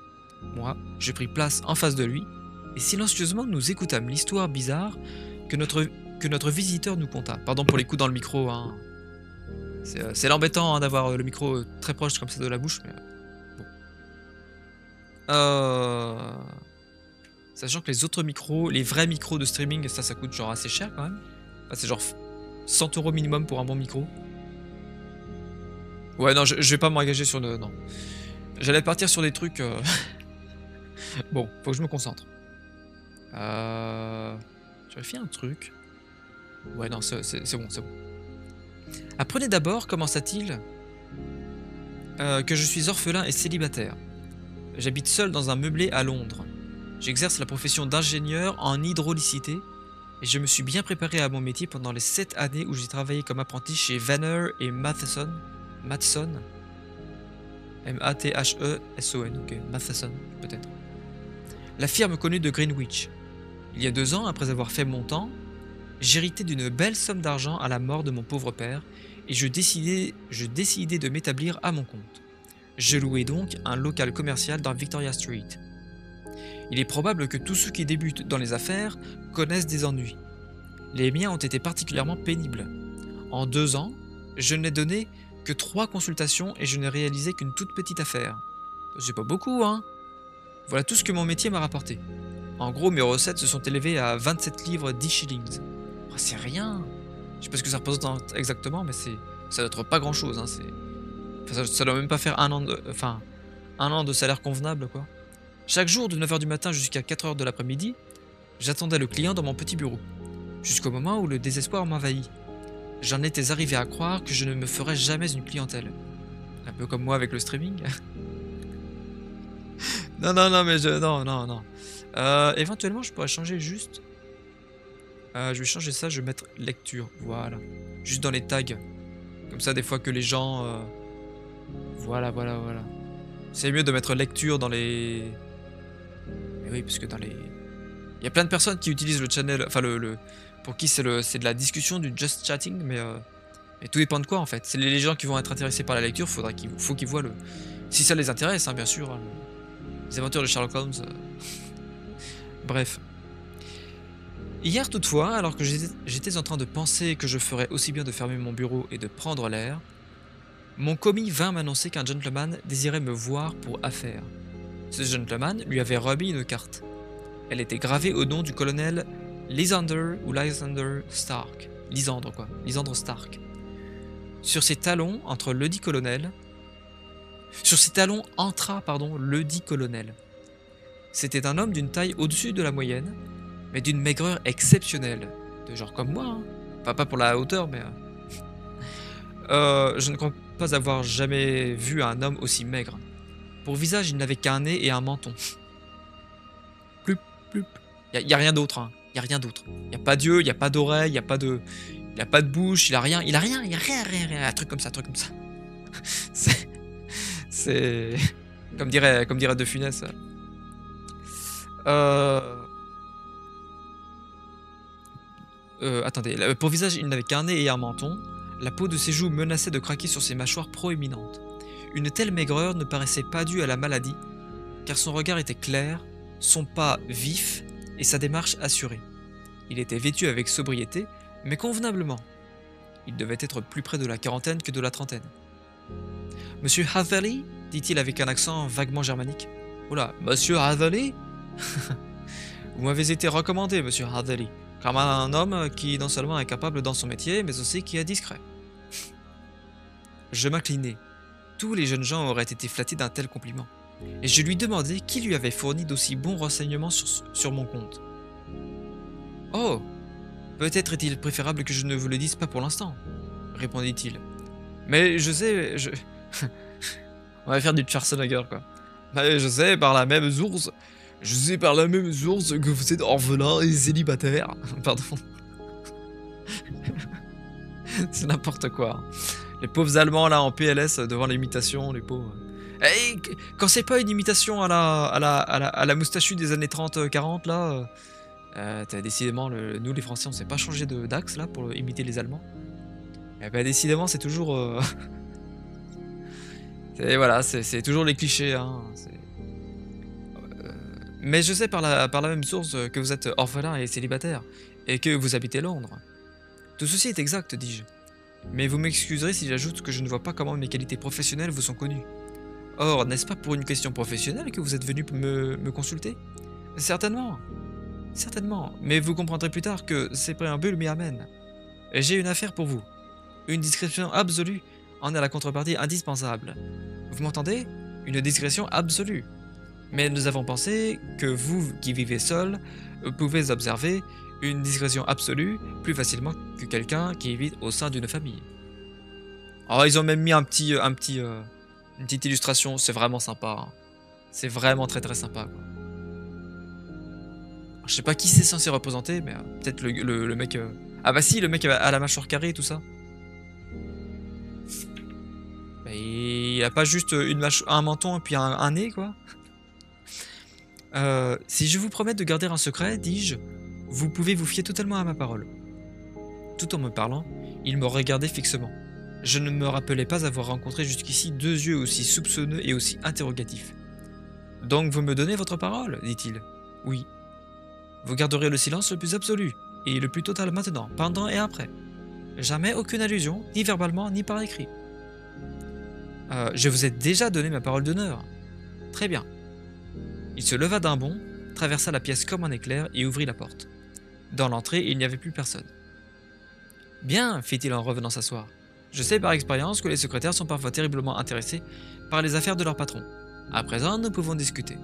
Moi, je pris place en face de lui, et silencieusement nous écoutâmes l'histoire bizarre que notre visiteur nous conta. Pardon pour les coups dans le micro, hein. C'est l'embêtant hein, d'avoir le micro très proche comme ça de la bouche, mais bon. Sachant que les autres micros, les vrais micros de streaming, ça coûte genre assez cher quand même. Enfin, c'est genre 100 € minimum pour un bon micro. Ouais, non, je vais pas m'engager sur le... Non. J'allais partir sur des trucs... Bon, faut que je me concentre. Je vérifie un truc. Ouais, non, c'est bon, c'est bon. Apprenez d'abord, commença-t-il, que je suis orphelin et célibataire. J'habite seul dans un meublé à Londres. J'exerce la profession d'ingénieur en hydraulicité et je me suis bien préparé à mon métier pendant les 7 années où j'ai travaillé comme apprenti chez Vanner et Matheson. M-A-T-H-E-S-O-N, ok, Matheson, peut-être. La firme connue de Greenwich. Il y a 2 ans, après avoir fait mon temps, j'héritais d'une belle somme d'argent à la mort de mon pauvre père et je décidai de m'établir à mon compte. Je louai donc un local commercial dans Victoria Street. Il est probable que tous ceux qui débutent dans les affaires connaissent des ennuis. Les miens ont été particulièrement pénibles. En 2 ans, je n'ai donné que 3 consultations et je n'ai réalisé qu'une toute petite affaire. C'est pas beaucoup, hein? Voilà tout ce que mon métier m'a rapporté. En gros, mes recettes se sont élevées à 27 livres 10 shillings. Oh, c'est rien. Je sais pas ce que ça représente exactement, mais ça doit être pas grand chose, hein. Ça doit même pas faire un an de salaire convenable, quoi. Chaque jour, de 9 h du matin jusqu'à 4 h de l'après-midi, j'attendais le client dans mon petit bureau, jusqu'au moment où le désespoir m'envahit. J'en étais arrivé à croire que je ne me ferais jamais une clientèle. Un peu comme moi avec le streaming. Non. Éventuellement, je pourrais changer juste... je vais changer ça, je vais mettre lecture, voilà. Juste dans les tags. Comme ça, des fois que les gens... Voilà. C'est mieux de mettre lecture dans les... Mais oui, parce que dans les... Il y a plein de personnes qui utilisent le channel... Enfin, pour qui c'est de la discussion, du just chatting, mais tout dépend de quoi, en fait. C'est les gens qui vont être intéressés par la lecture, faut qu'ils voient le... Si ça les intéresse, hein, bien sûr. Hein, les aventures de Sherlock Holmes... Bref. Hier toutefois, alors que j'étais en train de penser que je ferais aussi bien de fermer mon bureau et de prendre l'air, Mon commis vint m'annoncer qu'un gentleman désirait me voir pour affaire. Ce gentleman lui avait remis une carte. Elle était gravée au nom du colonel Lysander ou Lysander Stark. Lysandre quoi, Lysandre Stark. Sur ses talons entre le dit colonel. Sur ses talons entra, le dit colonel. C'était un homme d'une taille au-dessus de la moyenne, mais d'une maigreur exceptionnelle. De genre comme moi, hein. Enfin, pas pour la hauteur, mais... je ne crois pas avoir jamais vu un homme aussi maigre. Pour visage, il n'avait qu'un nez et un menton. Plup, plup. Y a rien d'autre, hein. Y a rien d'autre. Y a pas d'yeux, y a pas d'oreilles, y a pas de... Y a pas de bouche, il a rien, y a rien. Un truc comme ça, C'est... Comme dirait De Funès. Attendez, pour visage, il n'avait qu'un nez et un menton. La peau de ses joues menaçait de craquer sur ses mâchoires proéminentes. Une telle maigreur ne paraissait pas due à la maladie, car son regard était clair, son pas vif et sa démarche assurée. Il était vêtu avec sobriété, mais convenablement. Il devait être plus près de la quarantaine que de la trentaine. « Monsieur Hatherley » dit-il avec un accent vaguement germanique. « Oula, Monsieur Hatherley ?»« Vous m'avez été recommandé, Monsieur Hatherley, comme un homme qui non seulement est capable dans son métier, mais aussi qui est discret. » Je m'inclinai. Tous les jeunes gens auraient été flattés d'un tel compliment. Et je lui demandai qui lui avait fourni d'aussi bons renseignements sur mon compte. « Oh, peut-être est-il préférable que je ne vous le dise pas pour l'instant, » répondit-il. « Mais je sais... On va faire du Schwarzenegger, quoi. « Mais je sais par la même source... que vous êtes orphelin et célibataire. » Pardon. C'est n'importe quoi. Les pauvres Allemands, là, en PLS, devant l'imitation, les pauvres... Et quand c'est pas une imitation à la moustachue des années 30-40, là... décidément, nous les Français, on s'est pas changé d'axe là pour imiter les Allemands. Et bah, décidément, c'est toujours. Voilà, c'est toujours les clichés. Hein, mais je sais par la même source que vous êtes orphelin et célibataire, et que vous habitez Londres. Tout ceci est exact, dis-je. Mais vous m'excuserez si j'ajoute que je ne vois pas comment mes qualités professionnelles vous sont connues. Or, n'est-ce pas pour une question professionnelle que vous êtes venu me consulter? Certainement. Certainement, mais vous comprendrez plus tard que ces préambules m'y amènent. J'ai une affaire pour vous. Une discrétion absolue en est la contrepartie indispensable. Vous m'entendez? Une discrétion absolue. Mais nous avons pensé que vous, qui vivez seul, pouvez observer une discrétion absolue plus facilement que quelqu'un qui vit au sein d'une famille. Oh, ils ont même mis une petite illustration, c'est vraiment sympa. Hein. C'est vraiment très sympa, quoi. Je sais pas qui c'est censé représenter, mais peut-être le mec... Ah bah si, le mec à la mâchoire carrée et tout ça. Bah, il a pas juste un menton et puis un nez, quoi. Si je vous promets de garder un secret, dis-je, vous pouvez vous fier totalement à ma parole. Tout en me parlant, il me regardait fixement. Je ne me rappelais pas avoir rencontré jusqu'ici deux yeux aussi soupçonneux et aussi interrogatifs. « Donc vous me donnez votre parole ?» dit-il. « Oui. » Vous garderez le silence le plus absolu, et le plus total maintenant, pendant et après. Jamais aucune allusion, ni verbalement, ni par écrit. Je vous ai déjà donné ma parole d'honneur. Très bien. Il se leva d'un bond, traversa la pièce comme un éclair et ouvrit la porte. Dans l'entrée, il n'y avait plus personne. Bien, fit-il en revenant s'asseoir. Je sais par expérience que les secrétaires sont parfois terriblement intéressés par les affaires de leur patron. À présent, nous pouvons discuter.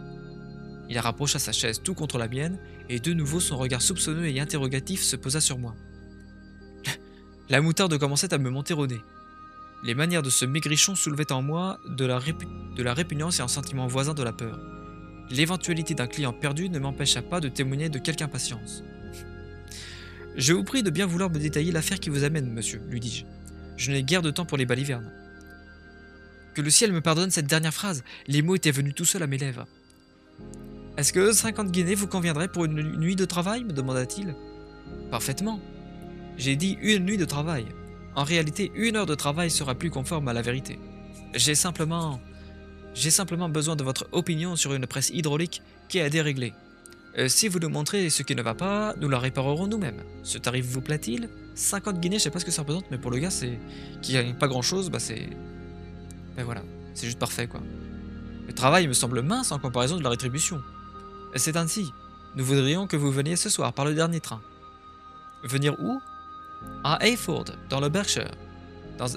Il rapprocha sa chaise tout contre la mienne, et de nouveau son regard soupçonneux et interrogatif se posa sur moi. La moutarde commençait à me monter au nez. Les manières de ce maigrichon soulevaient en moi de la répugnance et un sentiment voisin de la peur. L'éventualité d'un client perdu ne m'empêcha pas de témoigner de quelque impatience. « Je vous prie de bien vouloir me détailler l'affaire qui vous amène, monsieur, lui dis-je. Je n'ai guère de temps pour les balivernes. » Que le ciel me pardonne cette dernière phrase, les mots étaient venus tout seuls à mes lèvres. « Est-ce que 50 guinées vous conviendraient pour une nuit de travail ?» me demanda-t-il. « Parfaitement. J'ai dit une nuit de travail. En réalité, 1 heure de travail sera plus conforme à la vérité. J'ai simplement besoin de votre opinion sur une presse hydraulique qui est déréglée. Si vous nous montrez ce qui ne va pas, nous la réparerons nous-mêmes. Ce tarif vous plaît-il? 50 guinées, je sais pas ce que ça représente, mais pour le gars qui gagne pas grand-chose, bah Ben voilà, c'est juste parfait quoi. Le travail me semble mince en comparaison de la rétribution. C'est ainsi. Nous voudrions que vous veniez ce soir par le dernier train. Venir où? À Hayford, dans le Berkshire.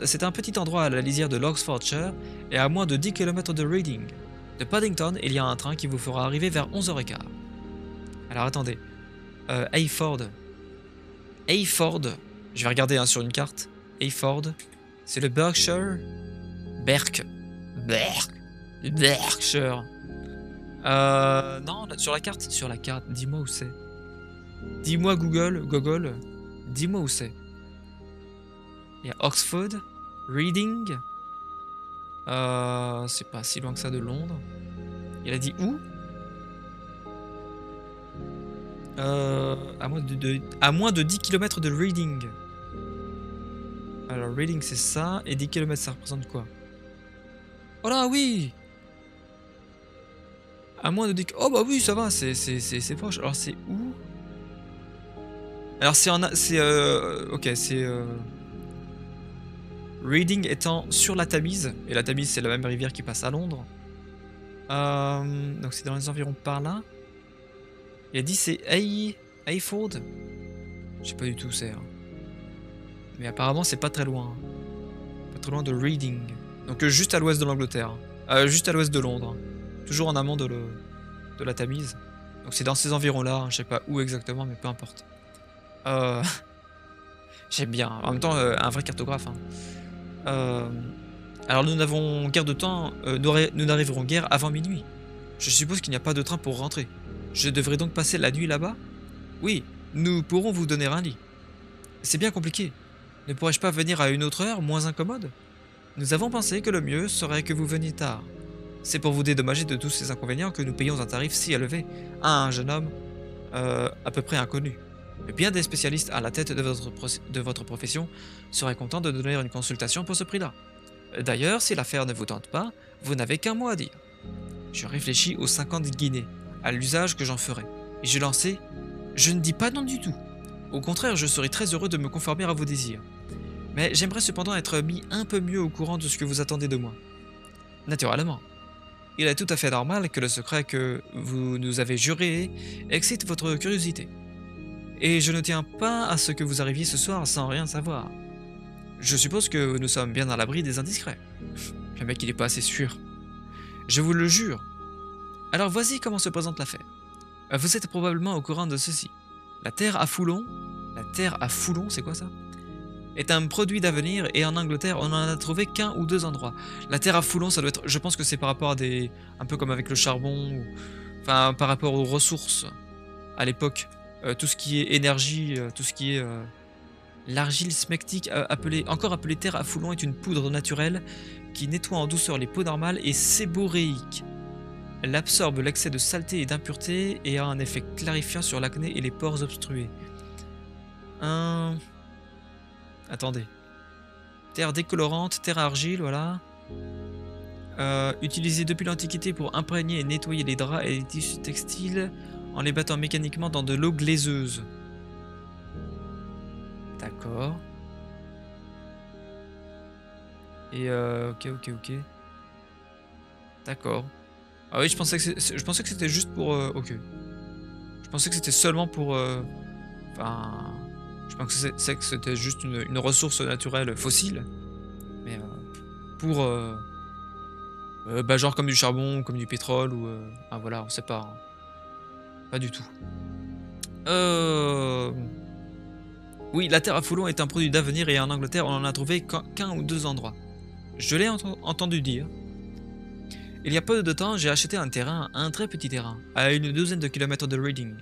C'est un petit endroit à la lisière de l'Oxfordshire et à moins de 10 km de Reading. De Paddington, il y a un train qui vous fera arriver vers 11h15. Alors attendez. Hayford. Hayford. Je vais regarder sur une carte. Hayford. C'est le Berkshire. Berkshire. Non, sur la carte. Sur la carte, dis-moi où c'est. Dis-moi Google. Dis-moi où c'est. Il y a Oxford, Reading. C'est pas si loin que ça de Londres. Il a dit où? À moins de 10 km de Reading. Alors Reading c'est ça, et 10 km ça représente quoi? Oh là oui! À moins de 10... Oh bah oui ça va, c'est proche. Alors c'est où? Alors c'est en... Ok, c'est... Reading étant sur la Tamise, et la Tamise c'est la même rivière qui passe à Londres. Donc c'est dans les environs par là. Il a dit c'est Hayford. Je sais pas du tout où c'est. Hein. Mais apparemment c'est pas très loin. Pas très loin de Reading. Donc juste à l'ouest de l'Angleterre. Juste à l'ouest de Londres. Toujours en amont de la Tamise. Donc c'est dans ces environs là. Hein. Je sais pas où exactement mais peu importe. J'aime bien. En même temps un vrai cartographe. Hein. Alors nous n'avons guère de temps. Nous n'arriverons guère avant minuit. Je suppose qu'il n'y a pas de train pour rentrer. Je devrais donc passer la nuit là-bas? Oui, nous pourrons vous donner un lit. C'est bien compliqué. Ne pourrais-je pas venir à une autre heure, moins incommode? Nous avons pensé que le mieux serait que vous veniez tard. C'est pour vous dédommager de tous ces inconvénients que nous payons un tarif si élevé à un jeune homme à peu près inconnu. Mais bien des spécialistes à la tête de votre profession seraient contents de donner une consultation pour ce prix-là. D'ailleurs, si l'affaire ne vous tente pas, vous n'avez qu'un mot à dire. Je réfléchis aux 50 guinées, à l'usage que j'en ferai, et je lançai « Je ne dis pas non du tout. Au contraire, je serai très heureux de me conformer à vos désirs. Mais j'aimerais cependant être mis un peu mieux au courant de ce que vous attendez de moi. Naturellement. Il est tout à fait normal que le secret que vous nous avez juré excite votre curiosité. Et je ne tiens pas à ce que vous arriviez ce soir sans rien savoir. Je suppose que nous sommes bien à l'abri des indiscrets. » Le mec il est pas assez sûr. Je vous le jure. Alors voici comment se présente l'affaire. Vous êtes probablement au courant de ceci. La terre à foulon, c'est quoi ça? Est un produit d'avenir et en Angleterre on en a trouvé qu'un ou deux endroits. La terre à foulon ça doit être, je pense que c'est par rapport à des, un peu comme avec le charbon, ou... enfin par rapport aux ressources à l'époque. Tout ce qui est énergie, tout ce qui est l'argile smectique, encore appelée terre à foulon, est une poudre naturelle qui nettoie en douceur les peaux normales et séboréique. Elle absorbe l'excès de saleté et d'impureté et a un effet clarifiant sur l'acné et les pores obstrués. Attendez. Terre décolorante, terre à argile, voilà. Utilisée depuis l'Antiquité pour imprégner et nettoyer les draps et les tissus textiles en les battant mécaniquement dans de l'eau glaiseuse. D'accord. Et ok. D'accord. Ah oui, je pensais que c'était juste pour... ok. Je pensais que c'était seulement pour... Enfin... je pensais que c'était juste une ressource naturelle fossile. Mais pour... bah genre comme du charbon, comme du pétrole, ou... ah voilà, on sait pas. Hein. Pas du tout. Oui, la terre à foulon est un produit d'avenir et en Angleterre, on en a trouvé qu'un ou deux endroits. Je l'ai entendu dire. Il y a peu de temps, j'ai acheté un très petit terrain, à une douzaine de kilomètres de Reading.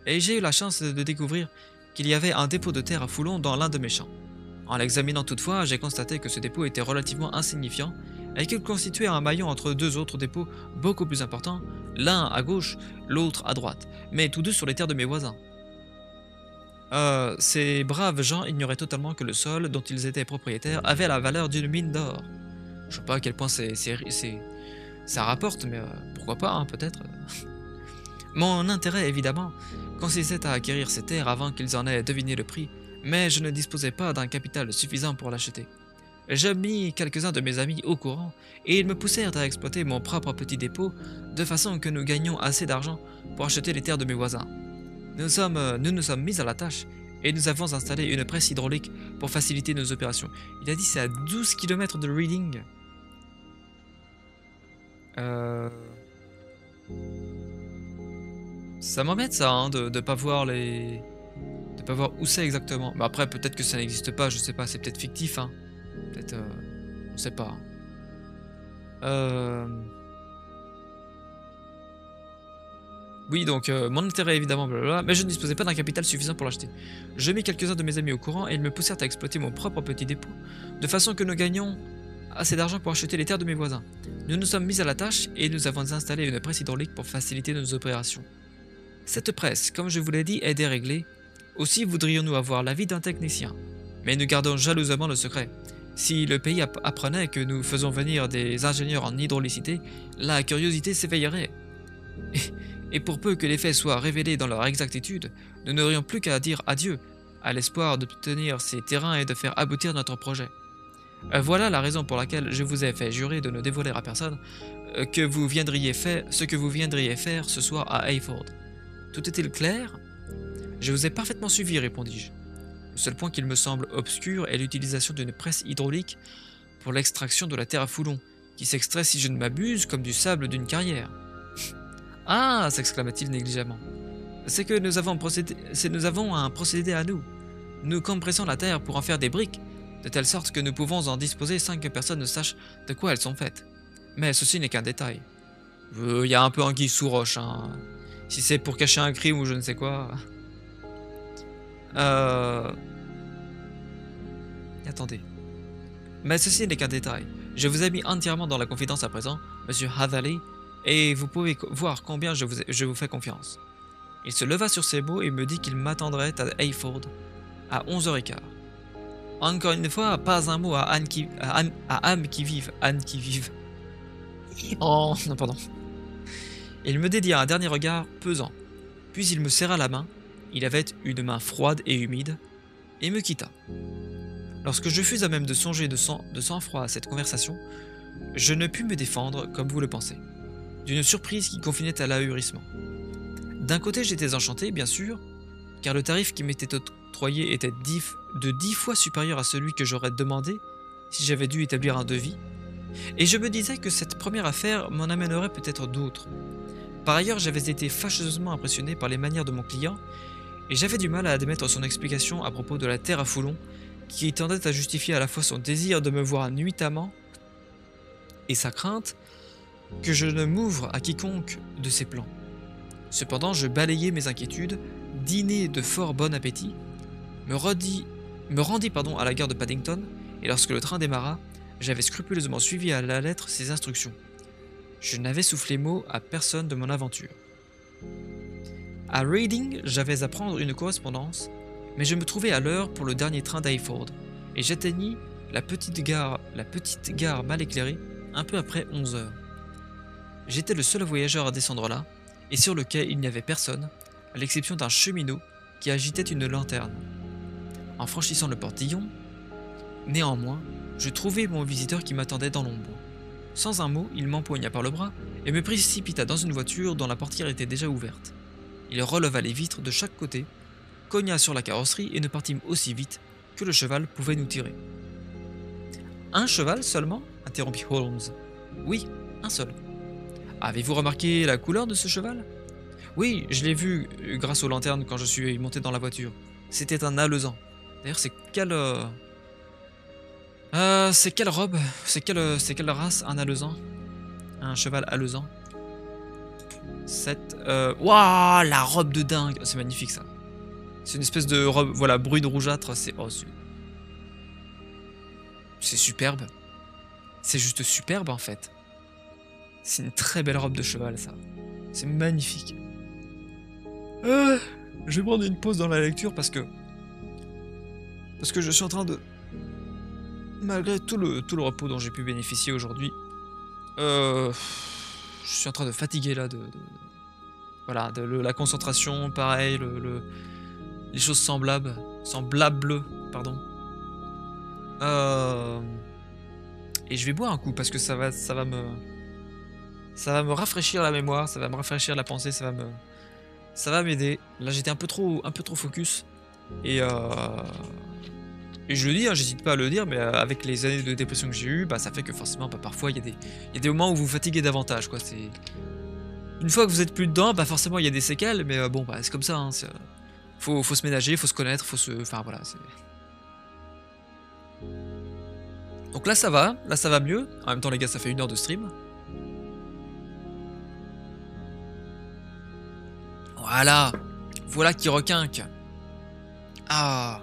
Et j'ai eu la chance de découvrir qu'il y avait un dépôt de terre à foulon dans l'un de mes champs. En l'examinant toutefois, j'ai constaté que ce dépôt était relativement insignifiant et qu'il constituait un maillon entre deux autres dépôts beaucoup plus importants, l'un à gauche, l'autre à droite, mais tous deux sur les terres de mes voisins. Ces braves gens ignoraient totalement que le sol dont ils étaient propriétaires avait la valeur d'une mine d'or. Je sais pas à quel point ça rapporte, mais pourquoi pas, hein, peut-être. Mon intérêt, évidemment, consistait à acquérir ces terres avant qu'ils en aient deviné le prix, mais je ne disposais pas d'un capital suffisant pour l'acheter. J'ai mis quelques-uns de mes amis au courant et ils me poussèrent à exploiter mon propre petit dépôt de façon que nous gagnions assez d'argent pour acheter les terres de mes voisins. Nous nous sommes mis à la tâche et nous avons installé une presse hydraulique pour faciliter nos opérations. Il a dit c'est à 12 km de Reading. Ça m'embête ça, hein, de pas voir les... De pas voir où c'est exactement. Mais après, peut-être que ça n'existe pas, je sais pas, c'est peut-être fictif, hein. Peut-être... on sait pas. Oui, donc mon intérêt évidemment, blablabla, mais je ne disposais pas d'un capital suffisant pour l'acheter. Je mis quelques-uns de mes amis au courant et ils me poussèrent à exploiter mon propre petit dépôt, de façon que nous gagnions assez d'argent pour acheter les terres de mes voisins. Nous nous sommes mis à la tâche et nous avons installé une presse hydraulique pour faciliter nos opérations. Cette presse, comme je vous l'ai dit, est déréglée. Aussi voudrions-nous avoir l'avis d'un technicien. Mais nous gardons jalousement le secret. Si le pays apprenait que nous faisons venir des ingénieurs en hydraulicité, la curiosité s'éveillerait. Et pour peu que les faits soient révélés dans leur exactitude, nous n'aurions plus qu'à dire adieu, à l'espoir d'obtenir ces terrains et de faire aboutir notre projet. Voilà la raison pour laquelle je vous ai fait jurer de ne dévoiler à personne ce que vous viendriez faire ce soir à Hayford. Tout est-il clair? Je vous ai parfaitement suivi, répondis-je. Le seul point qu'il me semble obscur est l'utilisation d'une presse hydraulique pour l'extraction de la terre à foulon, qui s'extrait, si je ne m'abuse, comme du sable d'une carrière. Ah, s'exclama-t-il négligemment. C'est que nous avons un procédé à nous. Nous compressons la terre pour en faire des briques, de telle sorte que nous pouvons en disposer sans que personne ne sache de quoi elles sont faites. Mais ceci n'est qu'un détail. Il y a un peu anguille sous roche, hein. Si c'est pour cacher un crime ou je ne sais quoi... Attendez. Mais ceci n'est qu'un détail. Je vous ai mis entièrement dans la confidence à présent, Monsieur Hatherley, et vous pouvez voir combien je vous fais confiance. Il se leva sur ses mots et me dit qu'il m'attendrait à Hayford à 11h15. Encore une fois, pas un mot à Anne qui vive. Anne qui vive. Oh, non, pardon. Il me dédia un dernier regard pesant, puis il me serra la main. Il avait une main froide et humide, et me quitta. Lorsque je fus à même de songer de sang-froid à cette conversation, je ne pus me défendre, comme vous le pensez, d'une surprise qui confinait à l'ahurissement. D'un côté, j'étais enchanté, bien sûr, car le tarif qui m'était octroyé était de 10 fois supérieur à celui que j'aurais demandé si j'avais dû établir un devis, et je me disais que cette première affaire m'en amènerait peut-être d'autres. Par ailleurs, j'avais été fâcheusement impressionné par les manières de mon client, et j'avais du mal à admettre son explication à propos de la terre à foulon, qui tendait à justifier à la fois son désir de me voir nuitamment et sa crainte que je ne m'ouvre à quiconque de ses plans. Cependant, je balayai mes inquiétudes, dînai de fort bon appétit, me rendis à la gare de Paddington, et lorsque le train démarra, j'avais scrupuleusement suivi à la lettre ses instructions. Je n'avais soufflé mot à personne de mon aventure. À Reading, j'avais à prendre une correspondance, mais je me trouvais à l'heure pour le dernier train d'Hayford, et j'atteignis la petite gare mal éclairée un peu après 11h. J'étais le seul voyageur à descendre là, et sur le quai il n'y avait personne, à l'exception d'un cheminot qui agitait une lanterne. En franchissant le portillon, néanmoins, je trouvai mon visiteur qui m'attendait dans l'ombre. Sans un mot, il m'empoigna par le bras et me précipita dans une voiture dont la portière était déjà ouverte. Il releva les vitres de chaque côté, cogna sur la carrosserie et nous partîmes aussi vite que le cheval pouvait nous tirer. Un cheval seulement? Interrompit Holmes. Oui, un seul. Avez-vous remarqué la couleur de ce cheval? Oui, je l'ai vu grâce aux lanternes quand je suis monté dans la voiture. C'était un alezan. D'ailleurs, c'est quelle robe? C'est quelle race, un alezan? Un cheval alezan? Waouh, la robe de dingue! C'est magnifique ça. C'est une espèce de robe, voilà, brune rougeâtre. C'est superbe. C'est juste superbe en fait. C'est une très belle robe de cheval ça. C'est magnifique. Je vais prendre une pause dans la lecture parce que je suis en train de, malgré tout le repos dont j'ai pu bénéficier aujourd'hui, je suis en train de fatiguer là voilà, de la concentration, pareil, les choses semblables, pardon. Et je vais boire un coup parce que ça va me rafraîchir la mémoire, ça va me rafraîchir la pensée, ça va m'aider. Là, j'étais un peu trop focus et et je le dis, hein, j'hésite pas à le dire, mais avec les années de dépression que j'ai eues, bah, ça fait que forcément, bah, parfois, il y a des moments où vous fatiguez davantage, quoi. C'est une fois que vous êtes plus dedans, bah, forcément, il y a des séquelles, mais bon, bah, c'est comme ça, hein, faut se ménager, faut se connaître, enfin, voilà, c'est donc là, ça va mieux. En même temps, les gars, ça fait 1 heure de stream. Voilà! Voilà qui requinque. Ah!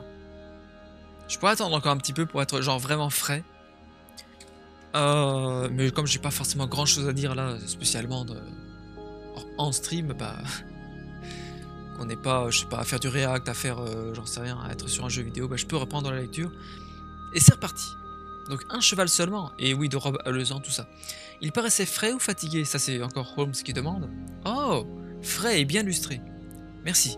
Je pourrais attendre encore un petit peu pour être, genre, vraiment frais. Mais comme j'ai pas forcément grand chose à dire là, spécialement en stream, bah, on n'est pas, je sais pas, à faire du react, à faire, j'en sais rien, à être sur un jeu vidéo, bah, je peux reprendre la lecture. Et c'est reparti. Donc un cheval seulement, et oui, de robe haleusant, tout ça. Il paraissait frais ou fatigué? Ça c'est encore Holmes qui demande. Oh, frais et bien lustré. Merci.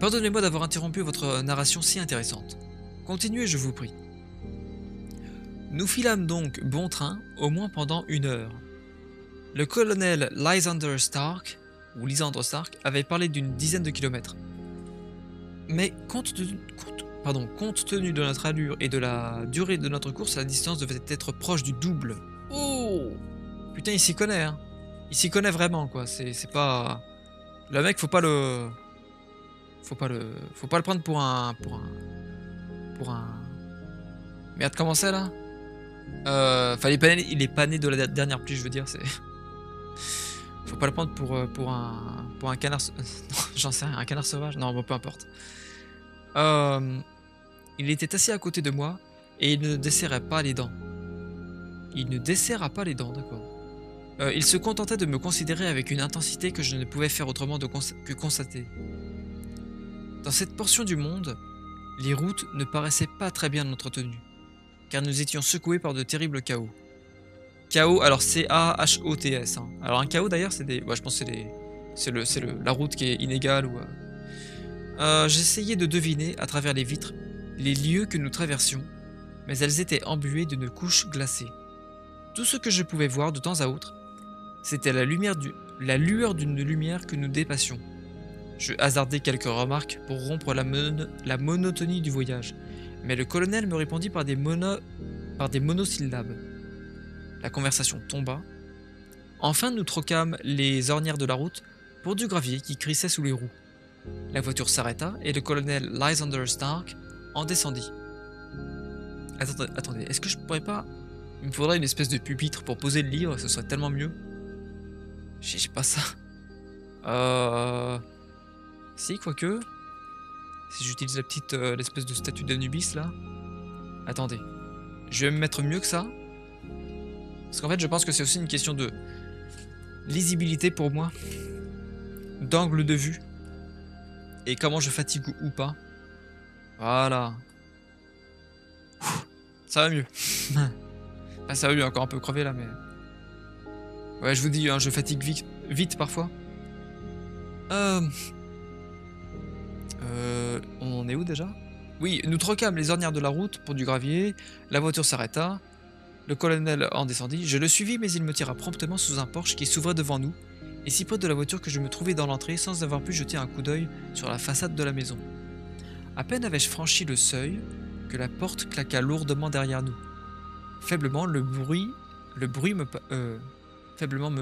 Pardonnez-moi d'avoir interrompu votre narration si intéressante. Continuez, je vous prie. Nous filâmes donc bon train, au moins pendant 1 heure. Le colonel Lysander Stark, ou Lysandre Stark, avait parlé d'une dizaine de kilomètres. Mais compte tenu de notre allure et de la durée de notre course, la distance devait être proche du double. Oh! Putain, il s'y connaît, hein. Il s'y connaît vraiment, quoi. C'est pas... Le mec, faut pas le prendre pour un... Merde, comment c'est, là? Enfin, il est pas né de la dernière pluie, je veux dire, c'est... Faut pas le prendre pour un canard... Non, j'en sais rien, un canard sauvage? Non, bon, peu importe. Il était assis à côté de moi, et il ne desserrait pas les dents. Il ne desserra pas les dents, d'accord. Il se contentait de me considérer avec une intensité que je ne pouvais faire autrement que constater. Dans cette portion du monde, les routes ne paraissaient pas très bien entretenues, car nous étions secoués par de terribles chaos. Chaos, alors C-A-H-O-T-S. Hein. Alors un chaos d'ailleurs, c'est des... Ouais, je pense que la route qui est inégale ou... J'essayais de deviner, à travers les vitres, les lieux que nous traversions, mais elles étaient embuées d'une couche glacée. Tout ce que je pouvais voir de temps à autre, c'était la lueur d'une lumière que nous dépassions. Je hasardai quelques remarques pour rompre la monotonie du voyage, mais le colonel me répondit par des monosyllabes. La conversation tomba. Enfin, nous troquâmes les ornières de la route pour du gravier qui crissait sous les roues. La voiture s'arrêta et le colonel Lysander Stark en descendit. Attendez, est-ce que je pourrais pas... Il me faudrait une espèce de pupitre pour poser le livre, ce serait tellement mieux. J'ai pas ça. Si, quoique... Si j'utilise l'espèce de statue d'Anubis, là... Attendez. Je vais me mettre mieux que ça. Parce qu'en fait, je pense que c'est aussi une question de... lisibilité pour moi. D'angle de vue. Et comment je fatigue ou pas. Voilà. Ça va mieux. Ah, ça va mieux, encore un peu crevé là, mais... Ouais, je vous dis, hein, je fatigue vite parfois. On en est où déjà? Oui, nous troquâmes les ornières de la route pour du gravier, la voiture s'arrêta, le colonel en descendit, je le suivis mais il me tira promptement sous un porche qui s'ouvrait devant nous, et si près de la voiture que je me trouvais dans l'entrée sans avoir pu jeter un coup d'œil sur la façade de la maison. À peine avais-je franchi le seuil que la porte claqua lourdement derrière nous. Faiblement me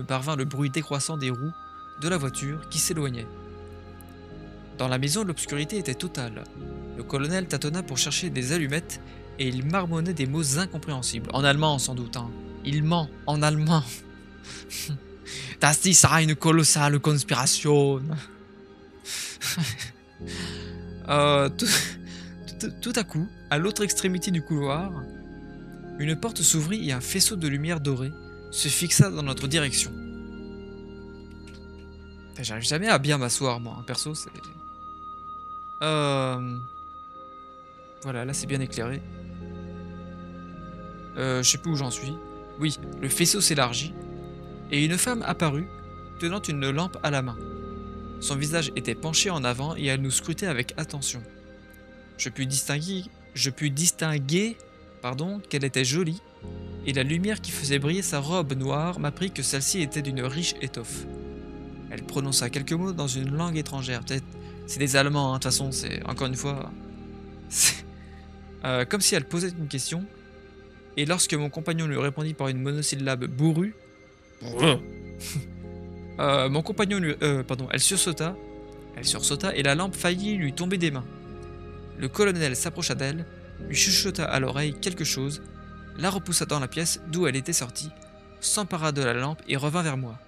parvint le bruit décroissant des roues de la voiture qui s'éloignait. Dans la maison, l'obscurité était totale. Le colonel tâtonna pour chercher des allumettes et il marmonnait des mots incompréhensibles. En allemand, sans doute. Hein. Il ment en allemand. Das ist eine kolossale Konspiration. Tout à coup, à l'autre extrémité du couloir, une porte s'ouvrit et un faisceau de lumière dorée se fixa dans notre direction. J'arrive jamais à bien m'asseoir, moi. Perso, c'est... Voilà, là c'est bien éclairé. Je sais plus où j'en suis. Oui, le faisceau s'élargit et une femme apparut, tenant une lampe à la main. Son visage était penché en avant et elle nous scrutait avec attention. Je pus distinguer, qu'elle était jolie, et la lumière qui faisait briller sa robe noire m'apprit que celle-ci était d'une riche étoffe. Elle prononça quelques mots dans une langue étrangère. Peut-être c'est des Allemands, hein, de toute façon, c'est encore une fois. Comme si elle posait une question, et lorsque mon compagnon lui répondit par une monosyllabe bourrue, mon compagnon lui, elle sursauta, et la lampe faillit lui tomber des mains. Le colonel s'approcha d'elle, lui chuchota à l'oreille quelque chose, la repoussa dans la pièce d'où elle était sortie, s'empara de la lampe et revint vers moi.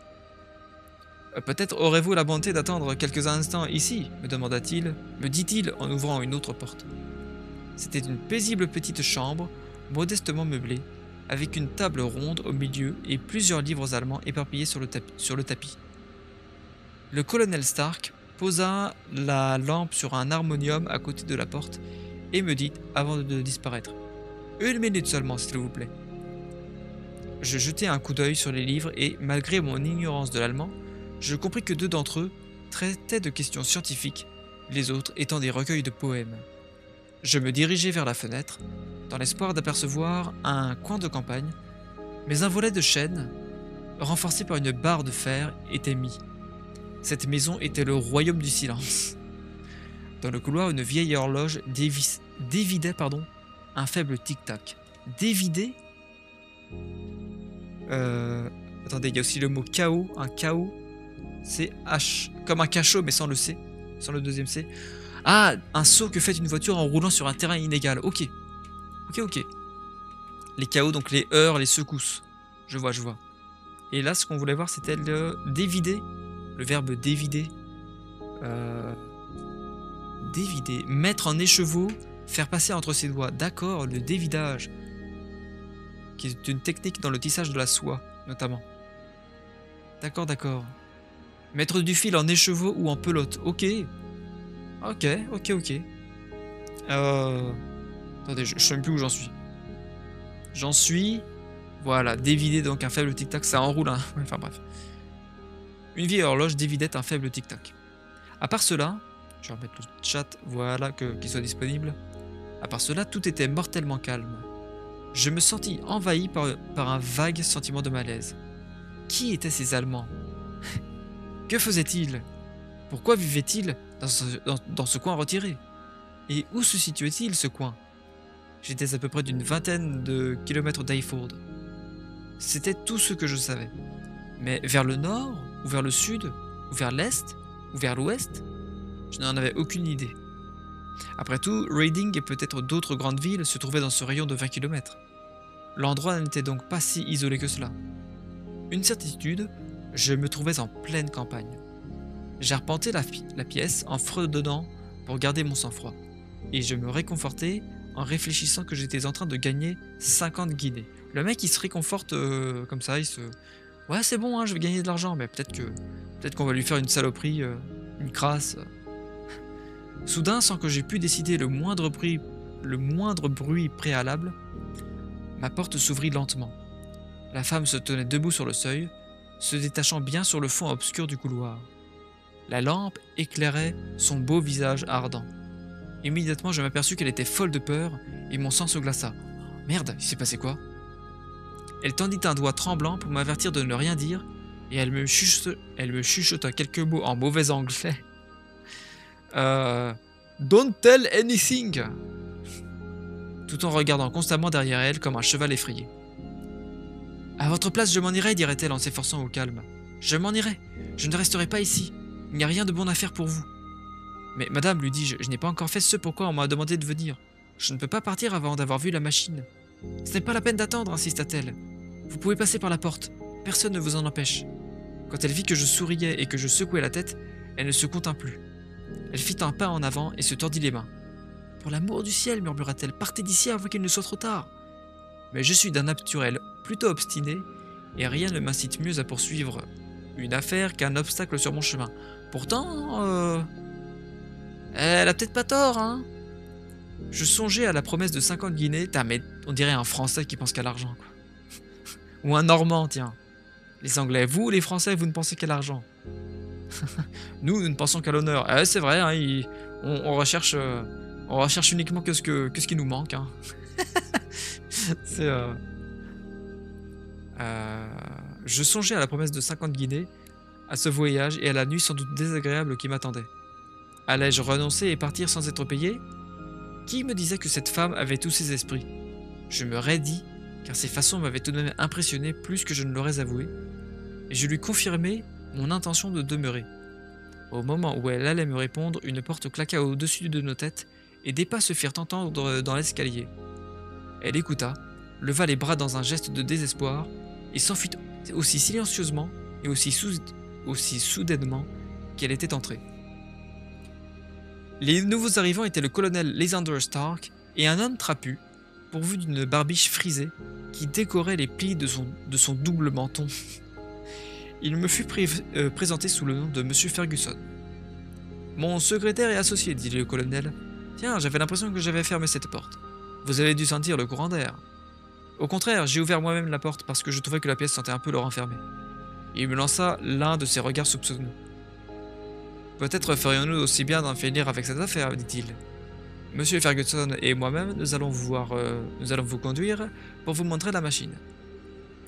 Peut-être aurez-vous la bonté d'attendre quelques instants ici, me dit-il en ouvrant une autre porte. C'était une paisible petite chambre, modestement meublée, avec une table ronde au milieu et plusieurs livres allemands éparpillés sur le tapis. Le colonel Stark posa la lampe sur un harmonium à côté de la porte et me dit, avant de disparaître, « 1 minute seulement, s'il vous plaît. » Je jetai un coup d'œil sur les livres et, malgré mon ignorance de l'allemand, je compris que 2 d'entre eux traitaient de questions scientifiques, les autres étant des recueils de poèmes. Je me dirigeai vers la fenêtre, dans l'espoir d'apercevoir un coin de campagne, mais un volet de chêne, renforcé par une barre de fer, était mis. Cette maison était le royaume du silence. Dans le couloir, une vieille horloge dévidait un faible tic-tac. Dévidait Attendez, il y a aussi le mot chaos, un chaos, c'est H, comme un cachot mais sans le C, sans le deuxième C. Ah, un saut que fait une voiture en roulant sur un terrain inégal, ok. Les chaos, donc les heurts, les secousses, je vois. Et là, ce qu'on voulait voir, c'était le dévider, le verbe dévider. Dévider, mettre en écheveau, faire passer entre ses doigts, d'accord, le dévidage, qui est une technique dans le tissage de la soie, notamment. D'accord. Mettre du fil en écheveau ou en pelote, ok. Attendez, je sais même plus où j'en suis. Voilà, dévider donc un faible tic-tac, ça enroule un... Enfin bref. Une vieille horloge dévidait un faible tic-tac. À part cela, je vais remettre le chat, voilà, qu'il soit disponible. À part cela, tout était mortellement calme. Je me sentis envahi par un vague sentiment de malaise. Qui étaient ces Allemands? Que faisaient-ils? Pourquoi vivaient-ils dans ce coin retiré? Et où se situait-il, ce coin? J'étais à peu près d'une vingtaine de kilomètres d'Eyford. C'était tout ce que je savais. Mais vers le nord, ou vers le sud, ou vers l'est, ou vers l'ouest, je n'en avais aucune idée. Après tout, Reading et peut-être d'autres grandes villes se trouvaient dans ce rayon de 20 km. L'endroit n'était donc pas si isolé que cela. Une certitude, je me trouvais en pleine campagne. J'arpentais la pièce en fredonnant pour garder mon sang-froid, et je me réconfortais en réfléchissant que j'étais en train de gagner 50 guinées. Le mec il se réconforte comme ça, il se... Ouais c'est bon, hein, je vais gagner de l'argent, mais peut-être qu'on va lui faire une saloperie, une crasse. Soudain, sans que j'aie pu décider le moindre bruit préalable, ma porte s'ouvrit lentement. La femme se tenait debout sur le seuil, se détachant bien sur le fond obscur du couloir. La lampe éclairait son beau visage ardent. Immédiatement, je m'aperçus qu'elle était folle de peur et mon sang se glaça. Merde, il s'est passé quoi? Elle tendit un doigt tremblant pour m'avertir de ne rien dire et elle me chuchota quelques mots en mauvais anglais. Don't tell anything, tout en regardant constamment derrière elle comme un cheval effrayé. À votre place, je m'en irai, dirait-elle en s'efforçant au calme. Je m'en irai, je ne resterai pas ici. Il n'y a rien de bon à faire pour vous. Mais madame, lui dis-je, je n'ai pas encore fait ce pourquoi on m'a demandé de venir. Je ne peux pas partir avant d'avoir vu la machine. Ce n'est pas la peine d'attendre, insista-t-elle. Vous pouvez passer par la porte, personne ne vous en empêche. Quand elle vit que je souriais et que je secouais la tête, elle ne se contint plus. Elle fit un pas en avant et se tordit les mains. Pour l'amour du ciel, murmura-t-elle, partez d'ici avant qu'il ne soit trop tard. Mais je suis d'un naturel plutôt obstiné et rien ne m'incite mieux à poursuivre une affaire qu'un obstacle sur mon chemin. Pourtant, elle a peut-être pas tort, hein. Je songeais à la promesse de 50 guinées. Mais on dirait un Français qui pense qu'à l'argent, quoi. Ou un Normand, tiens. Les Anglais, vous, les Français, vous ne pensez qu'à l'argent. Nous ne pensons qu'à l'honneur. C'est vrai, hein, on recherche uniquement que ce qui nous manque. Hein. Euh, je songeais à la promesse de 50 guinées, à ce voyage et à la nuit sans doute désagréable qui m'attendait. Allais-je renoncer et partir sans être payé? Qui me disait que cette femme avait tous ses esprits? Je me raidis, car ses façons m'avaient tout de même impressionné plus que je ne l'aurais avoué, et je lui confirmai mon intention de demeurer. Au moment où elle allait me répondre, une porte claqua au-dessus de nos têtes, et des pas se firent entendre dans l'escalier. Elle écouta, leva les bras dans un geste de désespoir, et s'enfuit aussi silencieusement et aussi soudainement qu'elle était entrée. Les nouveaux arrivants étaient le colonel Lysander Stark et un homme trapu, pourvu d'une barbiche frisée, qui décorait les plis de son double menton. Il me fut présenté sous le nom de Monsieur Ferguson. Mon secrétaire et associé, dit le colonel. Tiens, j'avais l'impression que j'avais fermé cette porte. Vous avez dû sentir le courant d'air. Au contraire, j'ai ouvert moi-même la porte parce que je trouvais que la pièce sentait un peu le renfermer. Il me lança l'un de ses regards soupçonneux. Peut-être ferions-nous aussi bien d'en finir avec cette affaire, dit-il. Monsieur Ferguson et moi-même, nous allons vous conduire pour vous montrer la machine.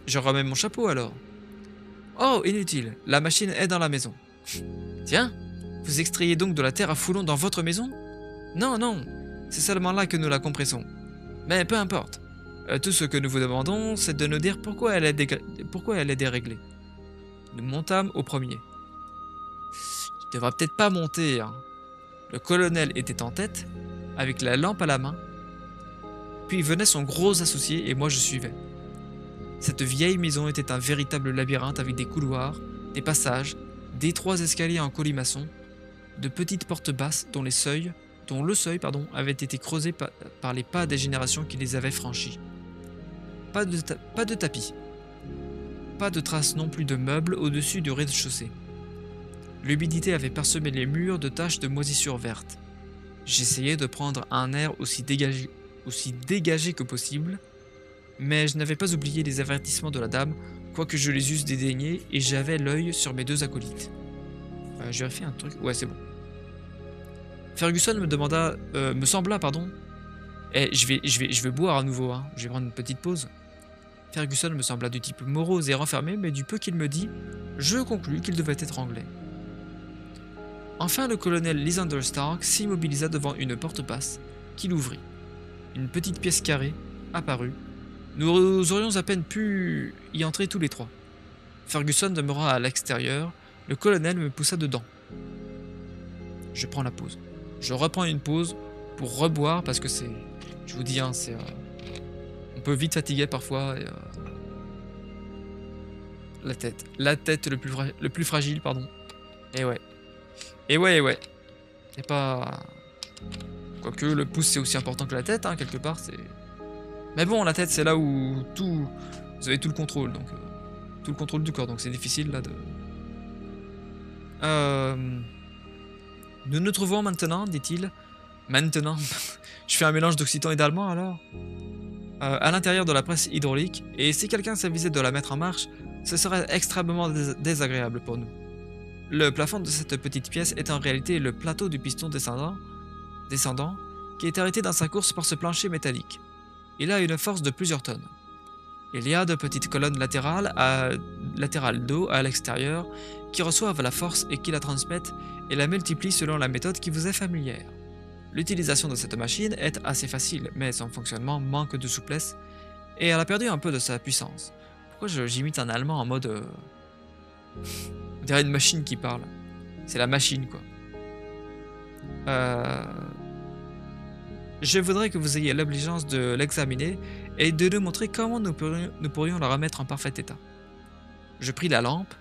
Je remets mon chapeau alors. Oh, inutile, la machine est dans la maison. Tiens, vous extrayez donc de la terre à foulon dans votre maison? Non, non, c'est seulement là que nous la compressons. Mais peu importe. Tout ce que nous vous demandons, c'est de nous dire pourquoi elle est déréglée. Nous montâmes au premier. Tu devrais peut-être pas monter, hein. Le colonel était en tête, avec la lampe à la main, puis venait son gros associé et moi je suivais. Cette vieille maison était un véritable labyrinthe avec des couloirs, des passages, d'étroits escaliers en colimaçon, de petites portes basses dont le seuil avait été creusé par les pas des générations qui les avaient franchis. Pas de tapis. Pas de traces non plus de meubles au-dessus du rez-de-chaussée. L'humidité avait parsemé les murs de taches de moisissure verte. J'essayais de prendre un air aussi dégagé que possible, mais je n'avais pas oublié les avertissements de la dame, quoique je les eusse dédaignés, et j'avais l'œil sur mes deux acolytes. Je vérifie un truc. Ouais, c'est bon. Ferguson me sembla, pardon. Je vais boire à nouveau, hein. Je vais prendre une petite pause. Ferguson me sembla du type morose et renfermé, mais du peu qu'il me dit, je conclus qu'il devait être anglais. Enfin, le colonel Lysander Stark s'immobilisa devant une porte basse, qu'il ouvrit. Une petite pièce carrée apparut. Nous aurions à peine pu y entrer tous les trois. Ferguson demeura à l'extérieur, le colonel me poussa dedans. Je prends la pause. Je reprends une pause pour reboire parce que c'est... Je vous dis, hein, c'est... on peut vite fatiguer parfois. Et, La tête le plus fragile, pardon. Et ouais. Et ouais. C'est pas... Quoique le pouce c'est aussi important que la tête, hein, quelque part, c'est... Mais bon, la tête c'est là où tout... Vous avez tout le contrôle, donc... tout le contrôle du corps, donc c'est difficile là de... Nous nous trouvons maintenant, dit-il. Maintenant. Je fais un mélange d'occitan et d'allemand alors. À l'intérieur de la presse hydraulique, et si quelqu'un s'avisait de la mettre en marche, ce serait extrêmement désagréable pour nous. Le plafond de cette petite pièce est en réalité le plateau du piston descendant, qui est arrêté dans sa course par ce plancher métallique. Il a une force de plusieurs tonnes. Il y a de petites colonnes latérales d'eau à l'extérieur qui reçoivent la force et qui la transmettent et la multiplient selon la méthode qui vous est familière. L'utilisation de cette machine est assez facile, mais son fonctionnement manque de souplesse et elle a perdu un peu de sa puissance. Pourquoi j'imite un allemand en mode... On dirait une machine qui parle. C'est la machine, quoi. Je voudrais que vous ayez l'obligeance de l'examiner et de nous montrer comment nous pourrions la remettre en parfait état. Je pris la lampe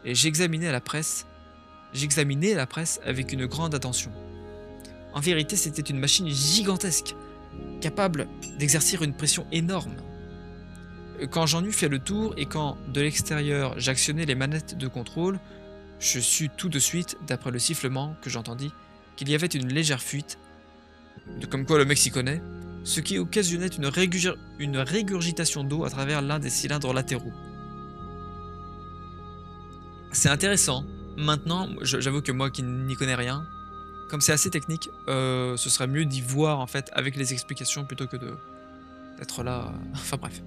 et j'examinais la presse avec une grande attention. En vérité, c'était une machine gigantesque, capable d'exercer une pression énorme. Quand j'en eus fait le tour et quand, de l'extérieur, j'actionnai les manettes de contrôle, je sus tout de suite, d'après le sifflement que j'entendis, qu'il y avait une légère fuite, comme quoi le mec s'y connaît, ce qui occasionnait une régurgitation d'eau à travers l'un des cylindres latéraux. C'est intéressant. Maintenant, j'avoue que moi qui n'y connais rien, comme c'est assez technique, ce serait mieux d'y voir en fait avec les explications plutôt que d'être là. Enfin bref.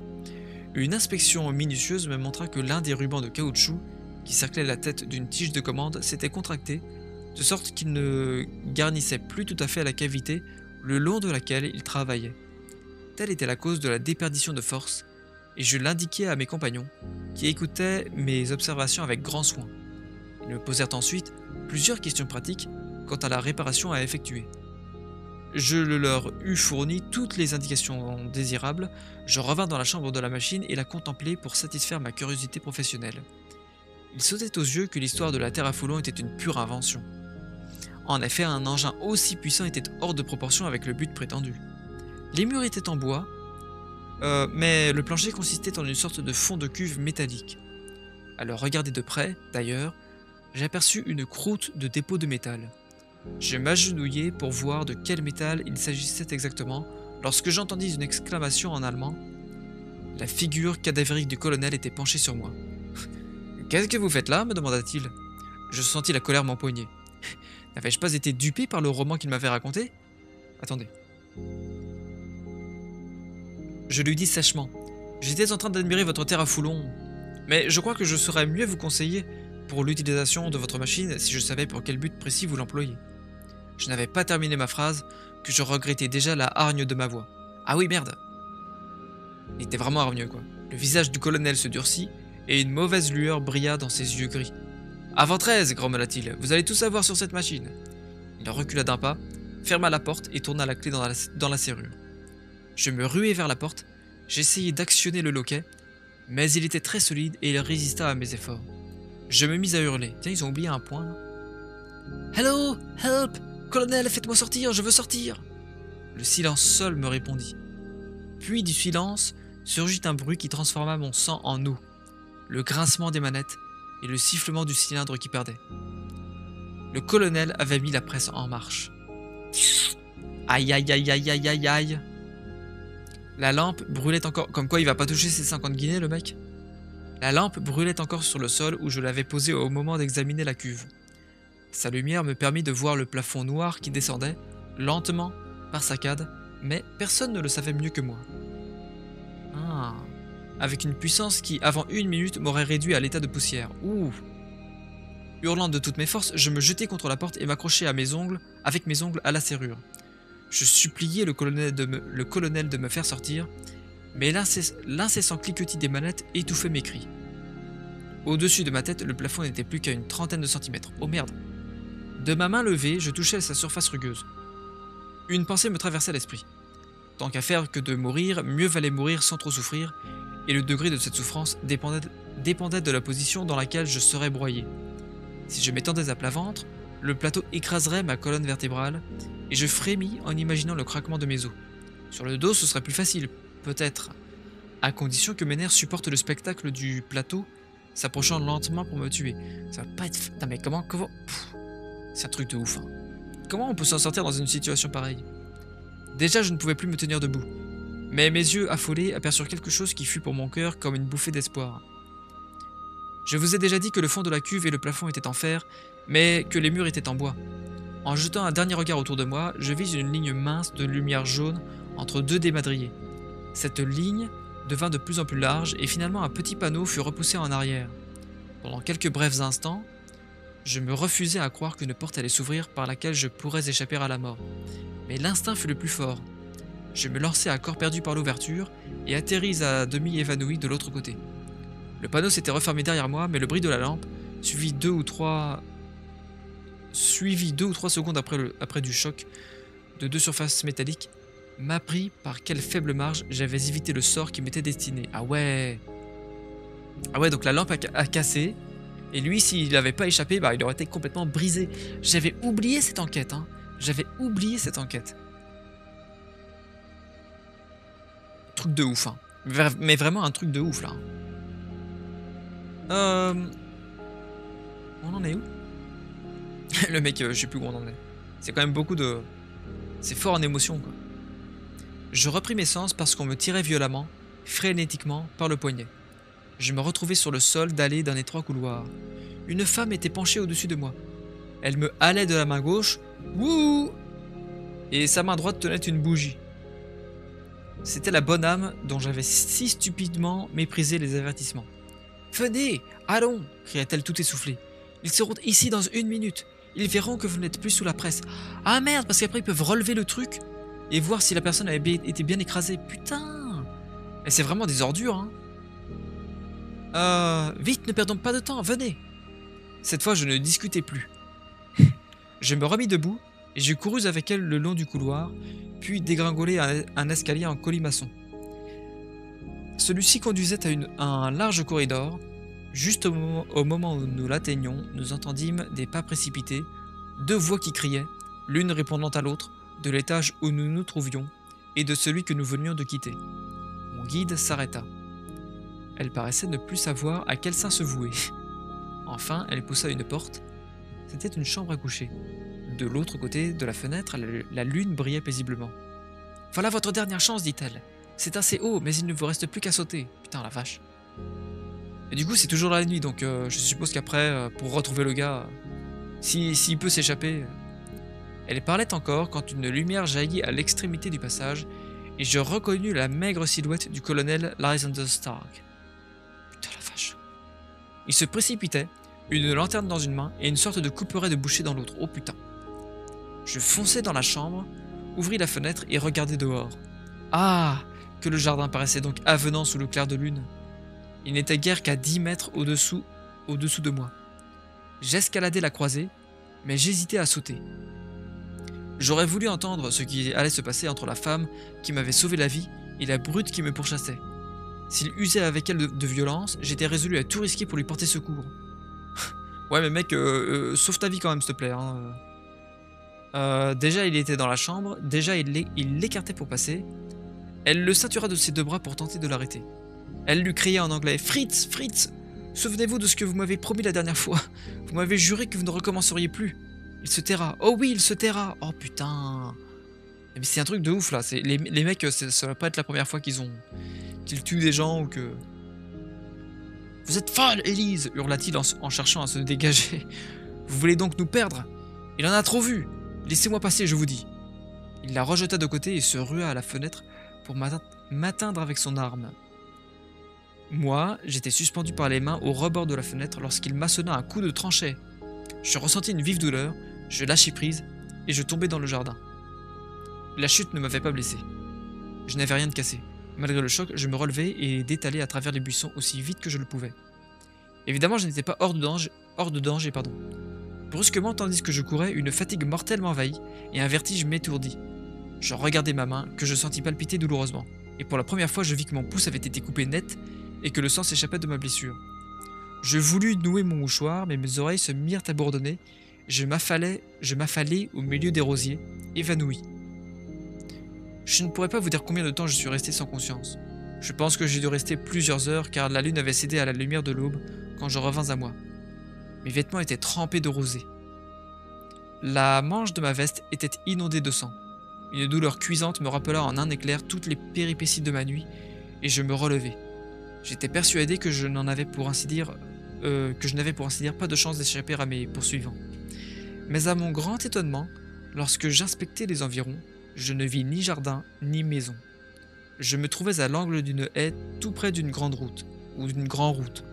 Une inspection minutieuse me montra que l'un des rubans de caoutchouc qui cerclait la tête d'une tige de commande s'était contracté, de sorte qu'il ne garnissait plus tout à fait à la cavité le long de laquelle il travaillait. Telle était la cause de la déperdition de force, et je l'indiquai à mes compagnons, qui écoutaient mes observations avec grand soin. Ils me posèrent ensuite plusieurs questions pratiques quant à la réparation à effectuer. Je leur eus fourni toutes les indications désirables, je revins dans la chambre de la machine et la contemplai pour satisfaire ma curiosité professionnelle. Il sautait aux yeux que l'histoire de la Terre à Foulon était une pure invention. En effet, un engin aussi puissant était hors de proportion avec le but prétendu. Les murs étaient en bois, mais le plancher consistait en une sorte de fond de cuve métallique. À le regarder de près, d'ailleurs, j'aperçus une croûte de dépôt de métal. Je m'agenouillai pour voir de quel métal il s'agissait exactement lorsque j'entendis une exclamation en allemand. La figure cadavérique du colonel était penchée sur moi. « Qu'est-ce que vous faites là ?» me demanda-t-il. Je sentis la colère m'empoigner. N'avais-je pas été dupé par le roman qu'il m'avait raconté? Attendez. Je lui dis sèchement. J'étais en train d'admirer votre terre à Foulon, mais je crois que je saurais mieux vous conseiller pour l'utilisation de votre machine si je savais pour quel but précis vous l'employez. Je n'avais pas terminé ma phrase que je regrettais déjà la hargne de ma voix. Ah oui, merde. Il était vraiment hargneux, quoi. Le visage du colonel se durcit et une mauvaise lueur brilla dans ses yeux gris. « Avant 13, grommela-t-il, vous allez tout savoir sur cette machine. » Il recula d'un pas, ferma la porte et tourna la clé dans la serrure. Je me ruai vers la porte, j'essayai d'actionner le loquet, mais il était très solide et il résista à mes efforts. Je me mis à hurler. Tiens, ils ont oublié un point, là. « Hello! Help! Colonel, faites-moi sortir, je veux sortir !» Le silence seul me répondit. Puis du silence surgit un bruit qui transforma mon sang en eau. Le grincement des manettes et le sifflement du cylindre qui perdait. Le colonel avait mis la presse en marche. Aïe aïe aïe aïe aïe aïe aïe. La lampe brûlait encore... Comme quoi il va pas toucher ses 50 guinées le mec. La lampe brûlait encore sur le sol où je l'avais posée au moment d'examiner la cuve. Sa lumière me permit de voir le plafond noir qui descendait, lentement, par saccades, mais personne ne le savait mieux que moi. Ah... Avec une puissance qui, avant une minute, m'aurait réduit à l'état de poussière. Ouh. Hurlant de toutes mes forces, je me jetai contre la porte et m'accrochai avec mes ongles à la serrure. Je suppliai le colonel de me faire sortir, mais l'incessant cliquetis des manettes étouffait mes cris. Au-dessus de ma tête, le plafond n'était plus qu'à une trentaine de centimètres. Oh merde. De ma main levée, je touchais sa surface rugueuse. Une pensée me traversait l'esprit. Tant qu'à faire que de mourir, mieux valait mourir sans trop souffrir, et le degré de cette souffrance dépendait de la position dans laquelle je serais broyé. Si je m'étendais à plat ventre, le plateau écraserait ma colonne vertébrale, et je frémis en imaginant le craquement de mes os. Sur le dos, ce serait plus facile, peut-être, à condition que mes nerfs supportent le spectacle du plateau s'approchant lentement pour me tuer. Ça va pas être... Non mais comment... C'est un truc de ouf, hein. Comment on peut s'en sortir dans une situation pareille? Déjà, je ne pouvais plus me tenir debout. Mais mes yeux affolés aperçurent quelque chose qui fut pour mon cœur comme une bouffée d'espoir. Je vous ai déjà dit que le fond de la cuve et le plafond étaient en fer, mais que les murs étaient en bois. En jetant un dernier regard autour de moi, je vis une ligne mince de lumière jaune entre deux des madriers. Cette ligne devint de plus en plus large et finalement un petit panneau fut repoussé en arrière. Pendant quelques brefs instants, je me refusais à croire qu'une porte allait s'ouvrir par laquelle je pourrais échapper à la mort. Mais l'instinct fut le plus fort. Je me lançai à corps perdu par l'ouverture et atterris à demi évanoui de l'autre côté. Le panneau s'était refermé derrière moi, mais le bruit de la lampe, suivi 2 ou 3 secondes après du choc de deux surfaces métalliques, m'apprit par quelle faible marge j'avais évité le sort qui m'était destiné. Ah ouais. Ah ouais, donc la lampe a cassé, et lui, s'il n'avait pas échappé, bah, il aurait été complètement brisé. J'avais oublié cette enquête, hein. J'avais oublié cette enquête. Truc de ouf, hein. Mais vraiment un truc de ouf, là. On en est où? Le mec, je sais plus où on en est. C'est quand même beaucoup de... C'est fort en émotion, quoi. Je repris mes sens parce qu'on me tirait violemment, frénétiquement, par le poignet. Je me retrouvais sur le sol dallé d'un étroit couloir. Une femme était penchée au-dessus de moi. Elle me halait de la main gauche, wouh, et sa main droite tenait une bougie. C'était la bonne âme dont j'avais si stupidement méprisé les avertissements. « Venez, allons !» cria-t-elle tout essoufflée. « Ils seront ici dans 1 minute. Ils verront que vous n'êtes plus sous la presse. Ah merde, parce qu'après ils peuvent relever le truc et voir si la personne avait été bien écrasée. Putain! Et c'est vraiment des ordures, hein. Vite, ne perdons pas de temps, venez !» Cette fois, je ne discutais plus. Je me remis debout et je courus avec elle le long du couloir, puis dégringolai un escalier en colimaçon. Celui-ci conduisait à un large corridor. Juste au moment où nous l'atteignions, nous entendîmes des pas précipités, 2 voix qui criaient, l'une répondant à l'autre, de l'étage où nous nous trouvions et de celui que nous venions de quitter. Mon guide s'arrêta. Elle paraissait ne plus savoir à quel sein se vouer. Enfin, elle poussa une porte. C'était une chambre à coucher. De l'autre côté de la fenêtre, la lune brillait paisiblement. « Voilà votre dernière chance, dit-elle. C'est assez haut, mais il ne vous reste plus qu'à sauter. Putain, la vache. » Et du coup, c'est toujours la nuit, donc je suppose qu'après, pour retrouver le gars, s'il peut s'échapper... Elle parlait encore quand une lumière jaillit à l'extrémité du passage, et je reconnus la maigre silhouette du colonel Lysander Stark. Putain, la vache. Il se précipitait, une lanterne dans une main et une sorte de couperet de boucher dans l'autre. Oh putain. Je fonçai dans la chambre, ouvris la fenêtre et regardai dehors. Ah, que le jardin paraissait donc avenant sous le clair de lune. Il n'était guère qu'à 10 mètres au-dessous de moi. J'escaladai la croisée, mais j'hésitais à sauter. J'aurais voulu entendre ce qui allait se passer entre la femme qui m'avait sauvé la vie et la brute qui me pourchassait. S'il usait avec elle de violence, j'étais résolu à tout risquer pour lui porter secours. Ouais mais mec, sauve ta vie quand même s'il te plaît. Hein. Déjà il était dans la chambre, déjà il l'écartait pour passer. Elle le ceintura de ses 2 bras pour tenter de l'arrêter. Elle lui cria en anglais « Fritz, Fritz, souvenez-vous de ce que vous m'avez promis la dernière fois. Vous m'avez juré que vous ne recommenceriez plus. » Il se taira. Oh oui, il se taira. Oh putain. Mais c'est un truc de ouf là. Les mecs, ça va pas être la première fois qu'ils tuent des gens ou que... Vous êtes folle, Élise, hurla-t-il en cherchant à se dégager. Vous voulez donc nous perdre? Il en a trop vu. Laissez-moi passer, je vous dis. Il la rejeta de côté et se rua à la fenêtre pour m'atteindre avec son arme. Moi, j'étais suspendu par les mains au rebord de la fenêtre lorsqu'il m'assonna un coup de tranchet. Je ressentis une vive douleur, je lâchai prise et je tombai dans le jardin. La chute ne m'avait pas blessé. Je n'avais rien de cassé. Malgré le choc, je me relevai et détalai à travers les buissons aussi vite que je le pouvais. Évidemment, je n'étais pas hors de danger. Brusquement, tandis que je courais, une fatigue mortelle m'envahit et un vertige m'étourdit. Je regardai ma main, que je sentis palpiter douloureusement, et pour la première fois, je vis que mon pouce avait été coupé net et que le sang s'échappait de ma blessure. Je voulus nouer mon mouchoir, mais mes oreilles se mirent à bourdonner. Je m'affalai au milieu des rosiers, évanoui. Je ne pourrais pas vous dire combien de temps je suis resté sans conscience. Je pense que j'ai dû rester plusieurs heures car la lune avait cédé à la lumière de l'aube quand je revins à moi. Mes vêtements étaient trempés de rosée. La manche de ma veste était inondée de sang. Une douleur cuisante me rappela en un éclair toutes les péripéties de ma nuit et je me relevai. J'étais persuadé que je n'avais pour ainsi dire pas de chance d'échapper à mes poursuivants. Mais à mon grand étonnement, lorsque j'inspectai les environs, je ne vis ni jardin ni maison. Je me trouvais à l'angle d'une haie tout près d'une grande route, ou d'une grande route.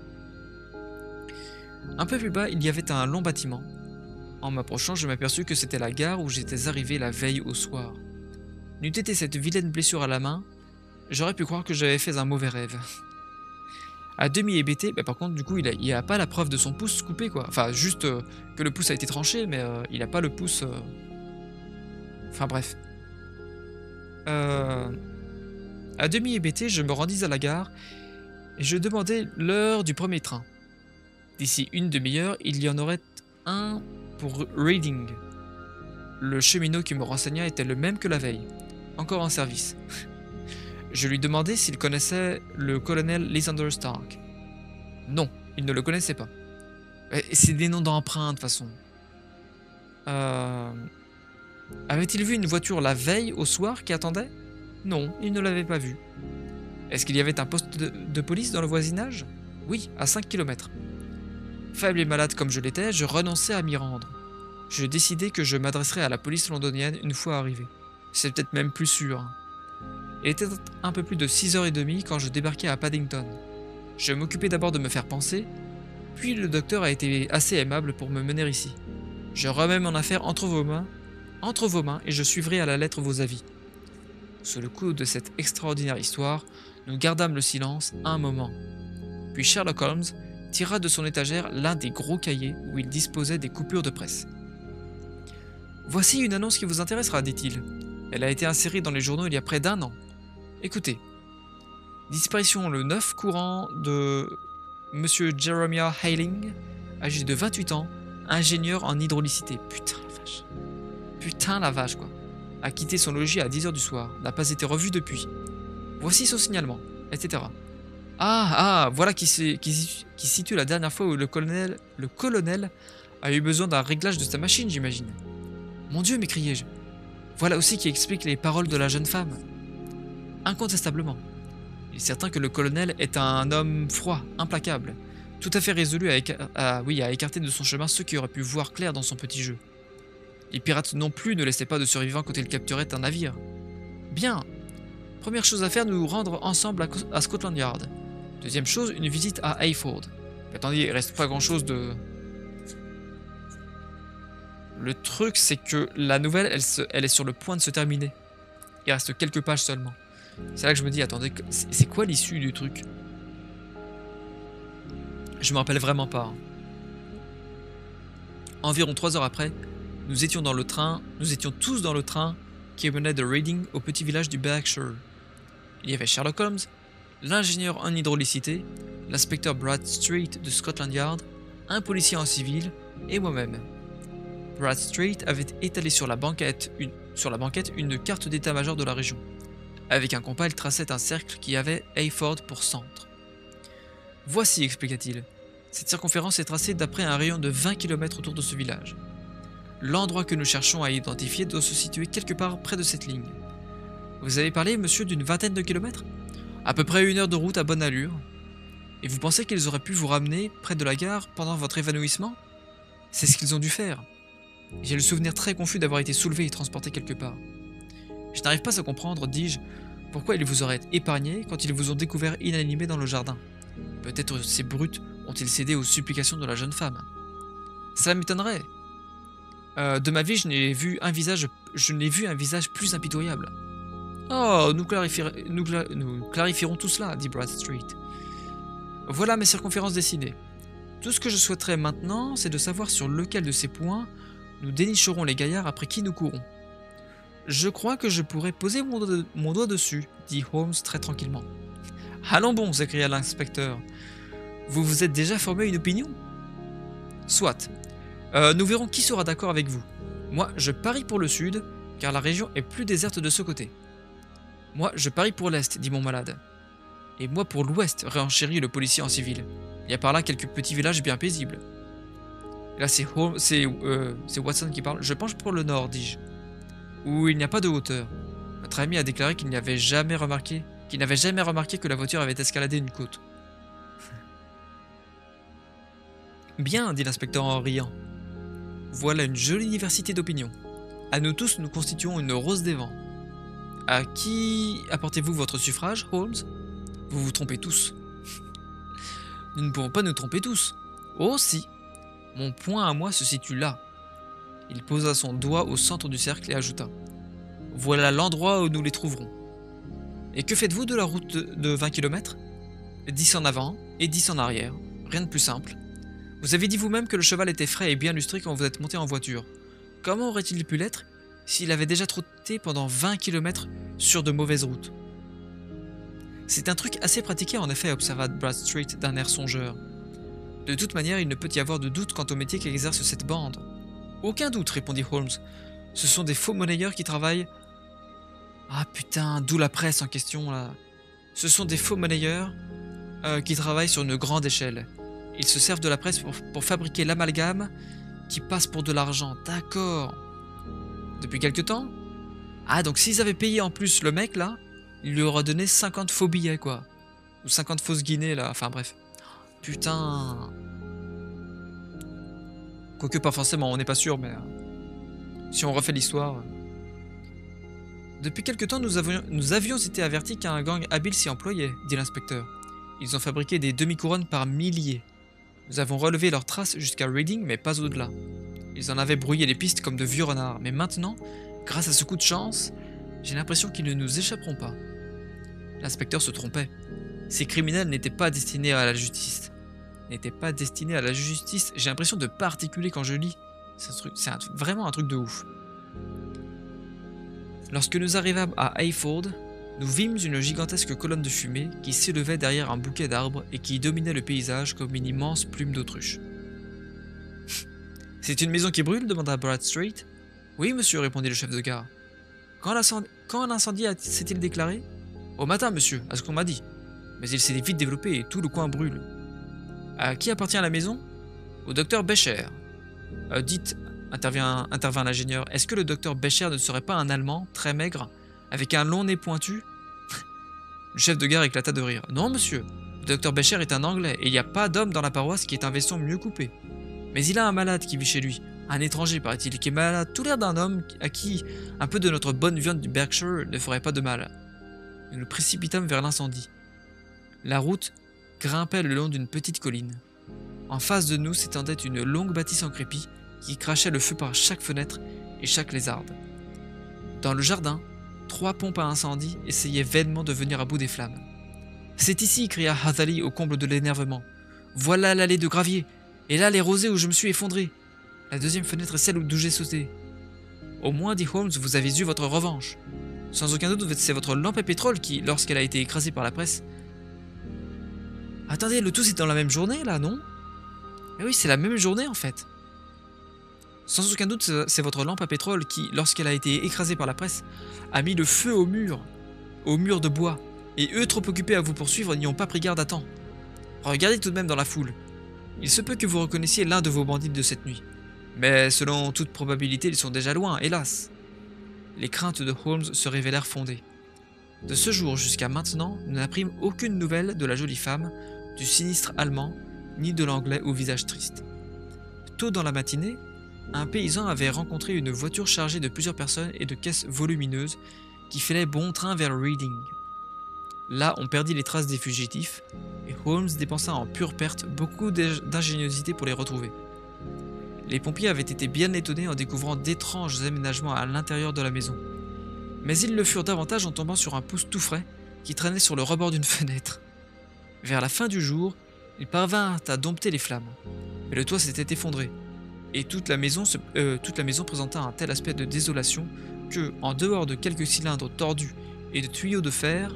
Un peu plus bas, il y avait un long bâtiment. En m'approchant, je m'aperçus que c'était la gare où j'étais arrivé la veille au soir. N'eût été cette vilaine blessure à la main, j'aurais pu croire que j'avais fait un mauvais rêve. À demi hébété, par contre, du coup, il a pas la preuve de son pouce coupé, quoi. Enfin, juste que le pouce a été tranché, mais il a pas le pouce... Enfin, bref. À demi hébété, je me rendis à la gare et je demandai l'heure du premier train. D'ici une demi-heure, il y en aurait un pour Reading. Le cheminot qui me renseigna était le même que la veille, encore en service. Je lui demandai s'il connaissait le colonel Lysander Stark. Non, il ne le connaissait pas. C'est des noms d'emprunt de toute façon. Avait-il vu une voiture la veille au soir qui attendait? Non, il ne l'avait pas vue. Est-ce qu'il y avait un poste de police dans le voisinage? Oui, à 5 km. Faible et malade comme je l'étais, je renonçai à m'y rendre. Je décidai que je m'adresserais à la police londonienne une fois arrivé. C'est peut-être même plus sûr. Il était un peu plus de 6h30 quand je débarquai à Paddington. Je m'occupais d'abord de me faire penser, puis le docteur a été assez aimable pour me mener ici. Je remets mon affaire entre vos mains et je suivrai à la lettre vos avis. Sous le coup de cette extraordinaire histoire, nous gardâmes le silence un moment. Puis Sherlock Holmes tira de son étagère l'un des gros cahiers où il disposait des coupures de presse. Voici une annonce qui vous intéressera, dit-il. Elle a été insérée dans les journaux il y a près d'1 an. Écoutez. Disparition le 9 courant de Monsieur Jeremiah Hailing, âgé de 28 ans, ingénieur en hydraulicité. Putain la vache. Putain la vache quoi. A quitté son logis à 10h du soir, n'a pas été revu depuis. Voici son signalement, etc. Voilà qui situe la dernière fois où le colonel a eu besoin d'un réglage de sa machine, j'imagine. Mon Dieu, m'écriai-je. Voilà aussi qui explique les paroles de la jeune femme. Incontestablement. Il est certain que le colonel est un homme froid, implacable, tout à fait résolu à écarter de son chemin ceux qui auraient pu voir clair dans son petit jeu. Les pirates non plus ne laissaient pas de survivants quand ils capturaient un navire. Bien. Première chose à faire, nous rendre ensemble à Scotland Yard. Deuxième chose, une visite à Hayford. Mais attendez, il reste pas grand chose de... Le truc, c'est que la nouvelle, elle est sur le point de se terminer. Il reste quelques pages seulement. C'est là que je me dis, attendez, c'est quoi l'issue du truc? Je me rappelle vraiment pas. Hein. Environ 3 heures après, nous étions tous dans le train qui menait de Reading au petit village du Berkshire. Il y avait Sherlock Holmes, l'ingénieur en hydraulicité, l'inspecteur Bradstreet de Scotland Yard, un policier en civil et moi-même. Bradstreet avait étalé sur la banquette une carte d'état-major de la région. Avec un compas, il traçait un cercle qui avait Hayford pour centre. Voici, expliqua-t-il. Cette circonférence est tracée d'après un rayon de 20 km autour de ce village. L'endroit que nous cherchons à identifier doit se situer quelque part près de cette ligne. Vous avez parlé, monsieur, d'une vingtaine de kilomètres? À peu près 1 heure de route à bonne allure. Et vous pensez qu'ils auraient pu vous ramener près de la gare pendant votre évanouissement? C'est ce qu'ils ont dû faire. J'ai le souvenir très confus d'avoir été soulevé et transporté quelque part. Je n'arrive pas à comprendre, dis-je, pourquoi ils vous auraient épargné quand ils vous ont découvert inanimé dans le jardin. Peut-être ces brutes ont-ils cédé aux supplications de la jeune femme. Ça m'étonnerait. De ma vie, je n'ai vu un visage plus impitoyable. Oh, nous clarifierons tout cela, dit Bradstreet. Voilà mes circonférences dessinées. Tout ce que je souhaiterais maintenant, c'est de savoir sur lequel de ces points nous dénicherons les gaillards après qui nous courons. Je crois que je pourrais poser mon doigt dessus, dit Holmes très tranquillement. Allons bon, s'écria l'inspecteur. Vous vous êtes déjà formé une opinion? Soit. Nous verrons qui sera d'accord avec vous. Moi, je parie pour le sud, car la région est plus déserte de ce côté. Moi, je parie pour l'est, dit mon malade. Et moi pour l'ouest, renchérit le policier en civil. Il y a par là quelques petits villages bien paisibles. Et là, c'est Watson qui parle. Je penche pour le nord, dis-je. Où il n'y a pas de hauteur. Notre ami a déclaré qu'il n'avait jamais remarqué que la voiture avait escaladé une côte. Bien, dit l'inspecteur en riant. Voilà une jolie diversité d'opinions. À nous tous, nous constituons une rose des vents. À qui apportez-vous votre suffrage, Holmes? Vous vous trompez tous. Nous ne pouvons pas nous tromper tous. Oh si. Mon point à moi se situe là. Il posa son doigt au centre du cercle et ajouta. Voilà l'endroit où nous les trouverons. Et que faites-vous de la route de 20 km? 10 en avant et 10 en arrière. Rien de plus simple. Vous avez dit vous-même que le cheval était frais et bien lustré quand vous êtes monté en voiture. Comment aurait-il pu l'être s'il avait déjà trotté pendant 20 km sur de mauvaises routes? C'est un truc assez pratiqué en effet, observa Bradstreet d'un air songeur. De toute manière, il ne peut y avoir de doute quant au métier qu'exerce cette bande. Aucun doute, répondit Holmes. Ce sont des faux monnayeurs qui travaillent... Ah putain, d'où la presse en question là. Ce sont des faux monnayeurs qui travaillent sur une grande échelle. Ils se servent de la presse pour fabriquer l'amalgame qui passe pour de l'argent. D'accord. Depuis quelque temps? Ah, donc s'ils avaient payé en plus le mec là, il lui aura donné 50 faux billets quoi. Ou 50 fausses guinées là, enfin bref. Putain. Quoique pas forcément, on n'est pas sûr, mais... si on refait l'histoire... Depuis quelque temps, nous avions été avertis qu'un gang habile s'y employait, dit l'inspecteur. Ils ont fabriqué des demi-couronnes par milliers. Nous avons relevé leurs traces jusqu'à Reading, mais pas au-delà. Ils en avaient brouillé les pistes comme de vieux renards, mais maintenant, grâce à ce coup de chance, j'ai l'impression qu'ils ne nous échapperont pas. L'inspecteur se trompait. Ces criminels n'étaient pas destinés à la justice. J'ai l'impression de pas articuler quand je lis. Vraiment un truc de ouf. Lorsque nous arrivâmes à Hayford, nous vîmes une gigantesque colonne de fumée qui s'élevait derrière un bouquet d'arbres et qui dominait le paysage comme une immense plume d'autruche. « C'est une maison qui brûle » demanda Bradstreet. « Oui, monsieur, répondit le chef de gare. Quand l'incendie s'est-il déclaré ? Au matin, monsieur, à ce qu'on m'a dit. Mais il s'est vite développé et tout le coin brûle. À qui appartient la maison ? Au docteur Becher. Dites, intervint l'ingénieur, est-ce que le docteur Becher ne serait pas un Allemand, très maigre, avec un long nez pointu ? Le chef de gare éclata de rire. Non, monsieur, le docteur Becher est un Anglais, et il n'y a pas d'homme dans la paroisse qui ait un veston mieux coupé. Mais il a un malade qui vit chez lui, un étranger, paraît-il, qui est malade, tout l'air d'un homme à qui un peu de notre bonne viande du Berkshire ne ferait pas de mal. Nous nous précipitâmes vers l'incendie. La route grimpait le long d'une petite colline. En face de nous s'étendait une longue bâtisse en crépi qui crachait le feu par chaque fenêtre et chaque lézarde. Dans le jardin, 3 pompes à incendie essayaient vainement de venir à bout des flammes. « C'est ici !» cria Hatherley au comble de l'énervement. « Voilà l'allée de gravier, et là les rosées où je me suis effondré. La deuxième fenêtre est celle d'où j'ai sauté. »« Au moins, dit Holmes, vous avez eu votre revanche. Sans aucun doute, c'est votre lampe à pétrole qui, lorsqu'elle a été écrasée par la presse... » Attendez, le tout c'est dans la même journée, là, non ? Mais oui, c'est la même journée, en fait. Sans aucun doute, c'est votre lampe à pétrole qui, lorsqu'elle a été écrasée par la presse, a mis le feu au mur de bois, et eux, trop occupés à vous poursuivre, n'y ont pas pris garde à temps. Regardez tout de même dans la foule. Il se peut que vous reconnaissiez l'un de vos bandits de cette nuit. Mais selon toute probabilité, ils sont déjà loin, hélas. Les craintes de Holmes se révélèrent fondées. De ce jour jusqu'à maintenant, nous n'apprîmes aucune nouvelle de la jolie femme, du sinistre allemand, ni de l'anglais au visage triste. Tôt dans la matinée, un paysan avait rencontré une voiture chargée de plusieurs personnes et de caisses volumineuses qui filaient bon train vers Reading. Là, on perdit les traces des fugitifs, et Holmes dépensa en pure perte beaucoup d'ingéniosité pour les retrouver. Les pompiers avaient été bien étonnés en découvrant d'étranges aménagements à l'intérieur de la maison. Mais ils le furent davantage en tombant sur un pouce tout frais qui traînait sur le rebord d'une fenêtre. Vers la fin du jour, ils parvinrent à dompter les flammes, mais le toit s'était effondré, et toute la maison présenta un tel aspect de désolation que, en dehors de quelques cylindres tordus et de tuyaux de fer,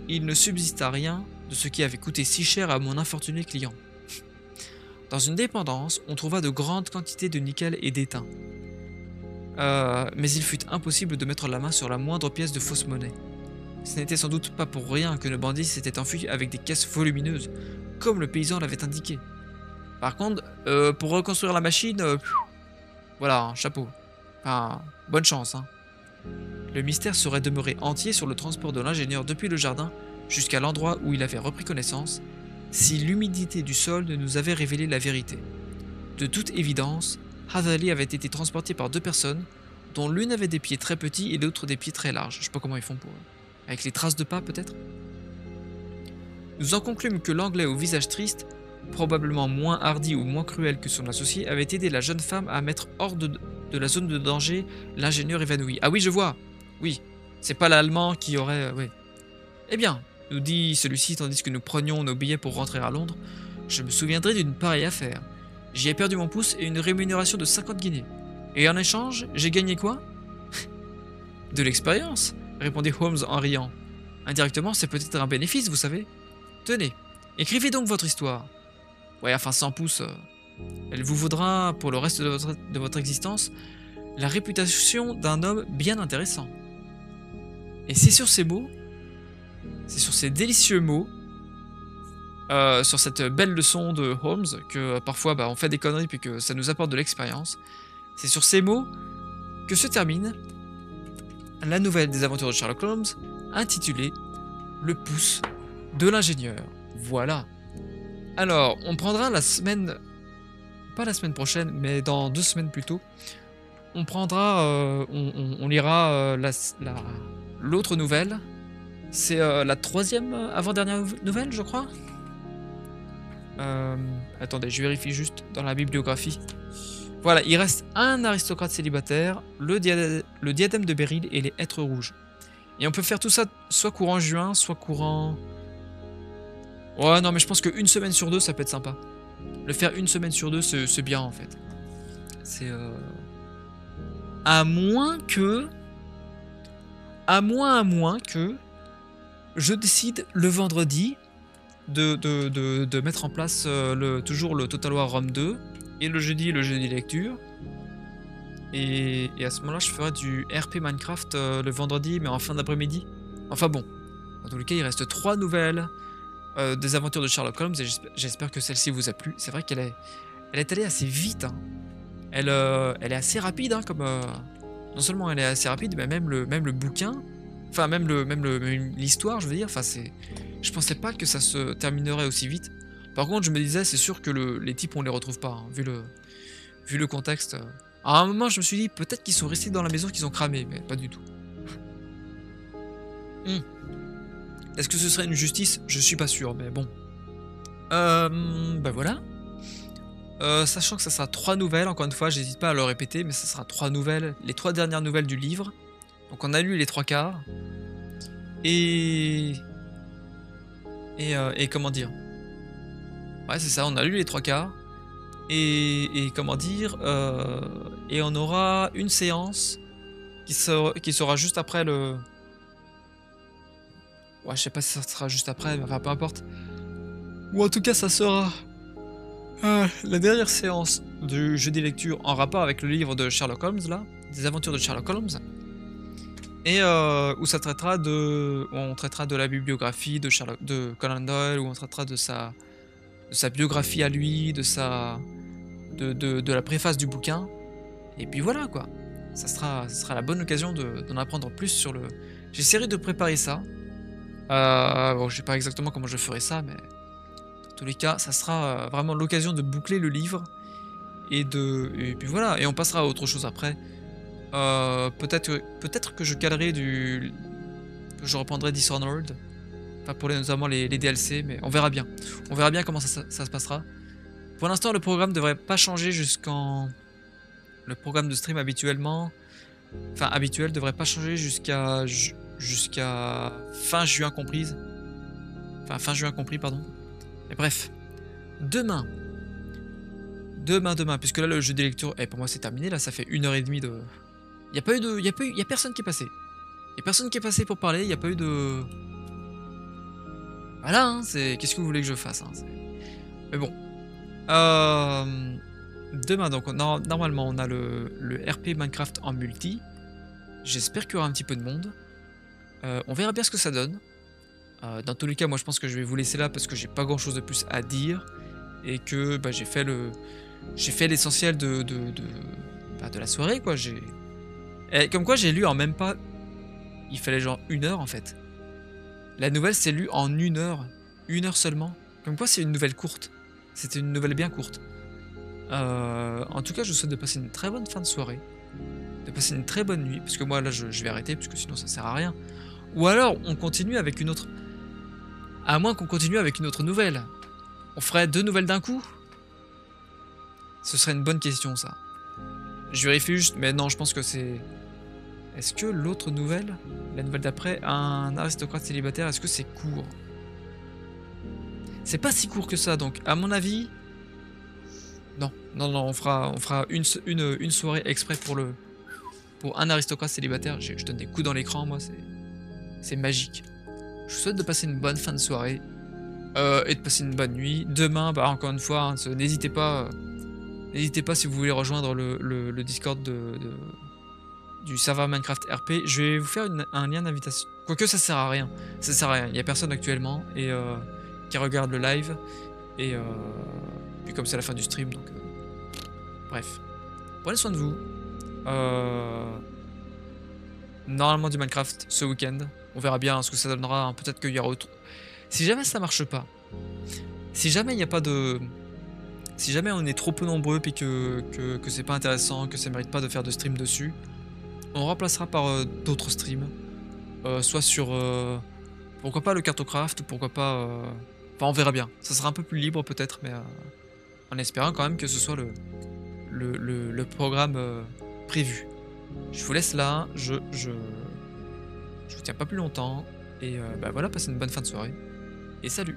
il ne subsista rien de ce qui avait coûté si cher à mon infortuné client. Dans une dépendance, on trouva de grandes quantités de nickel et d'étain. Mais il fut impossible de mettre la main sur la moindre pièce de fausse monnaie. Ce n'était sans doute pas pour rien que le bandit s'était enfui avec des caisses volumineuses, comme le paysan l'avait indiqué. Par contre, pour reconstruire la machine, voilà, hein, chapeau. Enfin, bonne chance, hein. Le mystère serait demeuré entier sur le transport de l'ingénieur depuis le jardin jusqu'à l'endroit où il avait repris connaissance, si l'humidité du sol ne nous avait révélé la vérité. De toute évidence, Hatherley avait été transporté par 2 personnes, dont l'une avait des pieds très petits et l'autre des pieds très larges. Je sais pas comment ils font pour... Avec les traces de pas, peut-être ? Nous en conclûmes que l'anglais au visage triste, probablement moins hardi ou moins cruel que son associé, avait aidé la jeune femme à mettre hors de la zone de danger l'ingénieur évanoui. Ah oui, je vois. Oui, c'est pas l'Allemand qui aurait... oui. Eh bien, nous dit celui-ci tandis que nous prenions nos billets pour rentrer à Londres, je me souviendrai d'une pareille affaire. J'y ai perdu mon pouce et une rémunération de 50 guinées. Et en échange, j'ai gagné quoi ? De l'expérience, répondit Holmes en riant. Indirectement, c'est peut-être un bénéfice, vous savez. Tenez, écrivez donc votre histoire. Ouais, enfin 100 pouces, elle vous vaudra, pour le reste de votre existence, la réputation d'un homme bien intéressant. Et c'est sur ces mots, c'est sur ces délicieux mots, sur cette belle leçon de Holmes, que parfois on fait des conneries puis que ça nous apporte de l'expérience, c'est sur ces mots que se termine la nouvelle des aventures de Sherlock Holmes, intitulée « Le pouce de l'ingénieur ». Voilà. Alors, on prendra la semaine... Pas la semaine prochaine, mais dans 2 semaines plus tôt, on prendra, on lira l'autre nouvelle. C'est la troisième avant-dernière nouvelle, je crois. Attendez, je vérifie juste dans la bibliographie. Voilà, il reste un aristocrate célibataire, le diadème de Beryl et les hêtres rouges. Et on peut faire tout ça soit courant juin, soit courant... Ouais, non, mais je pense qu'une semaine sur deux, ça peut être sympa. Le faire une semaine sur deux, c'est bien, en fait. C'est... À moins que... À moins que... Je décide le vendredi de mettre en place toujours le Total War Rome 2 et le jeudi lecture. Et à ce moment-là, je ferai du RP Minecraft le vendredi, mais en fin d'après-midi. Enfin bon, dans tous les cas, il reste 3 nouvelles des aventures de Sherlock Holmes et j'espère que celle-ci vous a plu. C'est vrai qu'elle est allée assez vite. Hein. Elle est assez rapide, hein, comme non seulement elle est assez rapide, mais même le bouquin, enfin même l'histoire, je veux dire. Enfin je pensais pas que ça se terminerait aussi vite. Par contre, je me disais, c'est sûr que les types on les retrouve pas, hein, vu le contexte. À un moment, je me suis dit peut-être qu'ils sont restés dans la maison, qu'ils ont cramé, mais pas du tout. Est-ce que ce serait une justice? Je suis pas sûr, mais bon. Bah voilà. Sachant que ça sera 3 nouvelles, encore une fois, j'hésite pas à le répéter, mais ça sera 3 nouvelles, les 3 dernières nouvelles du livre. Donc on a lu les 3 quarts. Et comment dire? Ouais, c'est ça, on a lu les 3 quarts. Et comment dire? Et on aura une séance qui sera juste après le... Ouais, je sais pas si ça sera juste après, mais enfin peu importe. Ou en tout cas, ça sera... la dernière séance du jeudi lecture en rapport avec le livre de Sherlock Holmes, là, des aventures de Sherlock Holmes, et où ça traitera on traitera de la bibliographie de Conan Doyle, où on traitera de sa biographie à lui, de la préface du bouquin, et puis voilà quoi. Ça sera la bonne occasion d'en apprendre plus sur le... J'essaierai de préparer ça. Bon, je sais pas exactement comment je ferai ça, mais... Dans tous les cas, ça sera vraiment l'occasion de boucler le livre et puis voilà, et on passera à autre chose après. Peut-être que je calerai que je reprendrai Dishonored, enfin pour notamment les DLC, mais on verra bien. On verra bien comment ça se passera. Pour l'instant, le programme devrait pas changer le programme de stream habituel devrait pas changer jusqu'à fin juin comprise. Enfin, fin juin compris, pardon. Mais bref, demain, puisque là le jeu des lectures, pour moi c'est terminé, là ça fait 1h30 de... Y a personne qui est passé. Y a personne qui est passé pour parler, y a pas eu de... Voilà, hein, qu'est-ce que vous voulez que je fasse, hein, mais bon. Demain, donc, normalement on a le RP Minecraft en multi. J'espère qu'il y aura un petit peu de monde. On verra bien ce que ça donne. Dans tous les cas, moi je pense que je vais vous laisser là parce que j'ai pas grand chose de plus à dire et que bah, j'ai fait l'essentiel de la soirée quoi. Comme quoi j'ai lu en même pas, il fallait genre 1 heure en fait. La nouvelle c'est lu en 1 heure, 1 heure seulement. Comme quoi c'est une nouvelle courte. C'était une nouvelle bien courte. En tout cas, je vous souhaite de passer une très bonne fin de soirée, de passer une très bonne nuit parce que moi là je vais arrêter parce que sinon ça sert à rien. Ou alors on continue avec une autre. À moins qu'on continue avec une autre nouvelle. On ferait 2 nouvelles d'un coup? Ce serait une bonne question, ça. Je vérifie juste, mais non, je pense que c'est... Est-ce que l'autre nouvelle, la nouvelle d'après, un aristocrate célibataire, est-ce que c'est court? C'est pas si court que ça, donc à mon avis... Non, on fera une soirée exprès pour un aristocrate célibataire. Je donne des coups dans l'écran, moi, c'est magique. Je vous souhaite de passer une bonne fin de soirée et de passer une bonne nuit. Demain, bah, encore une fois, hein, n'hésitez pas si vous voulez rejoindre le Discord du serveur Minecraft RP. Je vais vous faire un lien d'invitation. Quoique ça sert à rien. Ça sert à rien. Il n'y a personne actuellement et qui regarde le live. Et puis comme c'est la fin du stream, donc... Bref. Prenez soin de vous. Normalement du Minecraft ce week-end. On verra bien ce que ça donnera. Hein. Peut-être qu'il y aura autre... Si jamais ça marche pas, si jamais il n'y a pas de Si jamais on est trop peu nombreux puis que c'est pas intéressant, que ça mérite pas de faire de stream dessus, on remplacera par, d'autres streams. Soit sur, pourquoi pas le Cartocraft, pourquoi pas, enfin on verra bien. Ça sera un peu plus libre peut-être, mais, en espérant quand même que ce soit le programme, prévu. Je vous laisse là, je vous tiens pas plus longtemps et bah, voilà, passez une bonne fin de soirée et salut!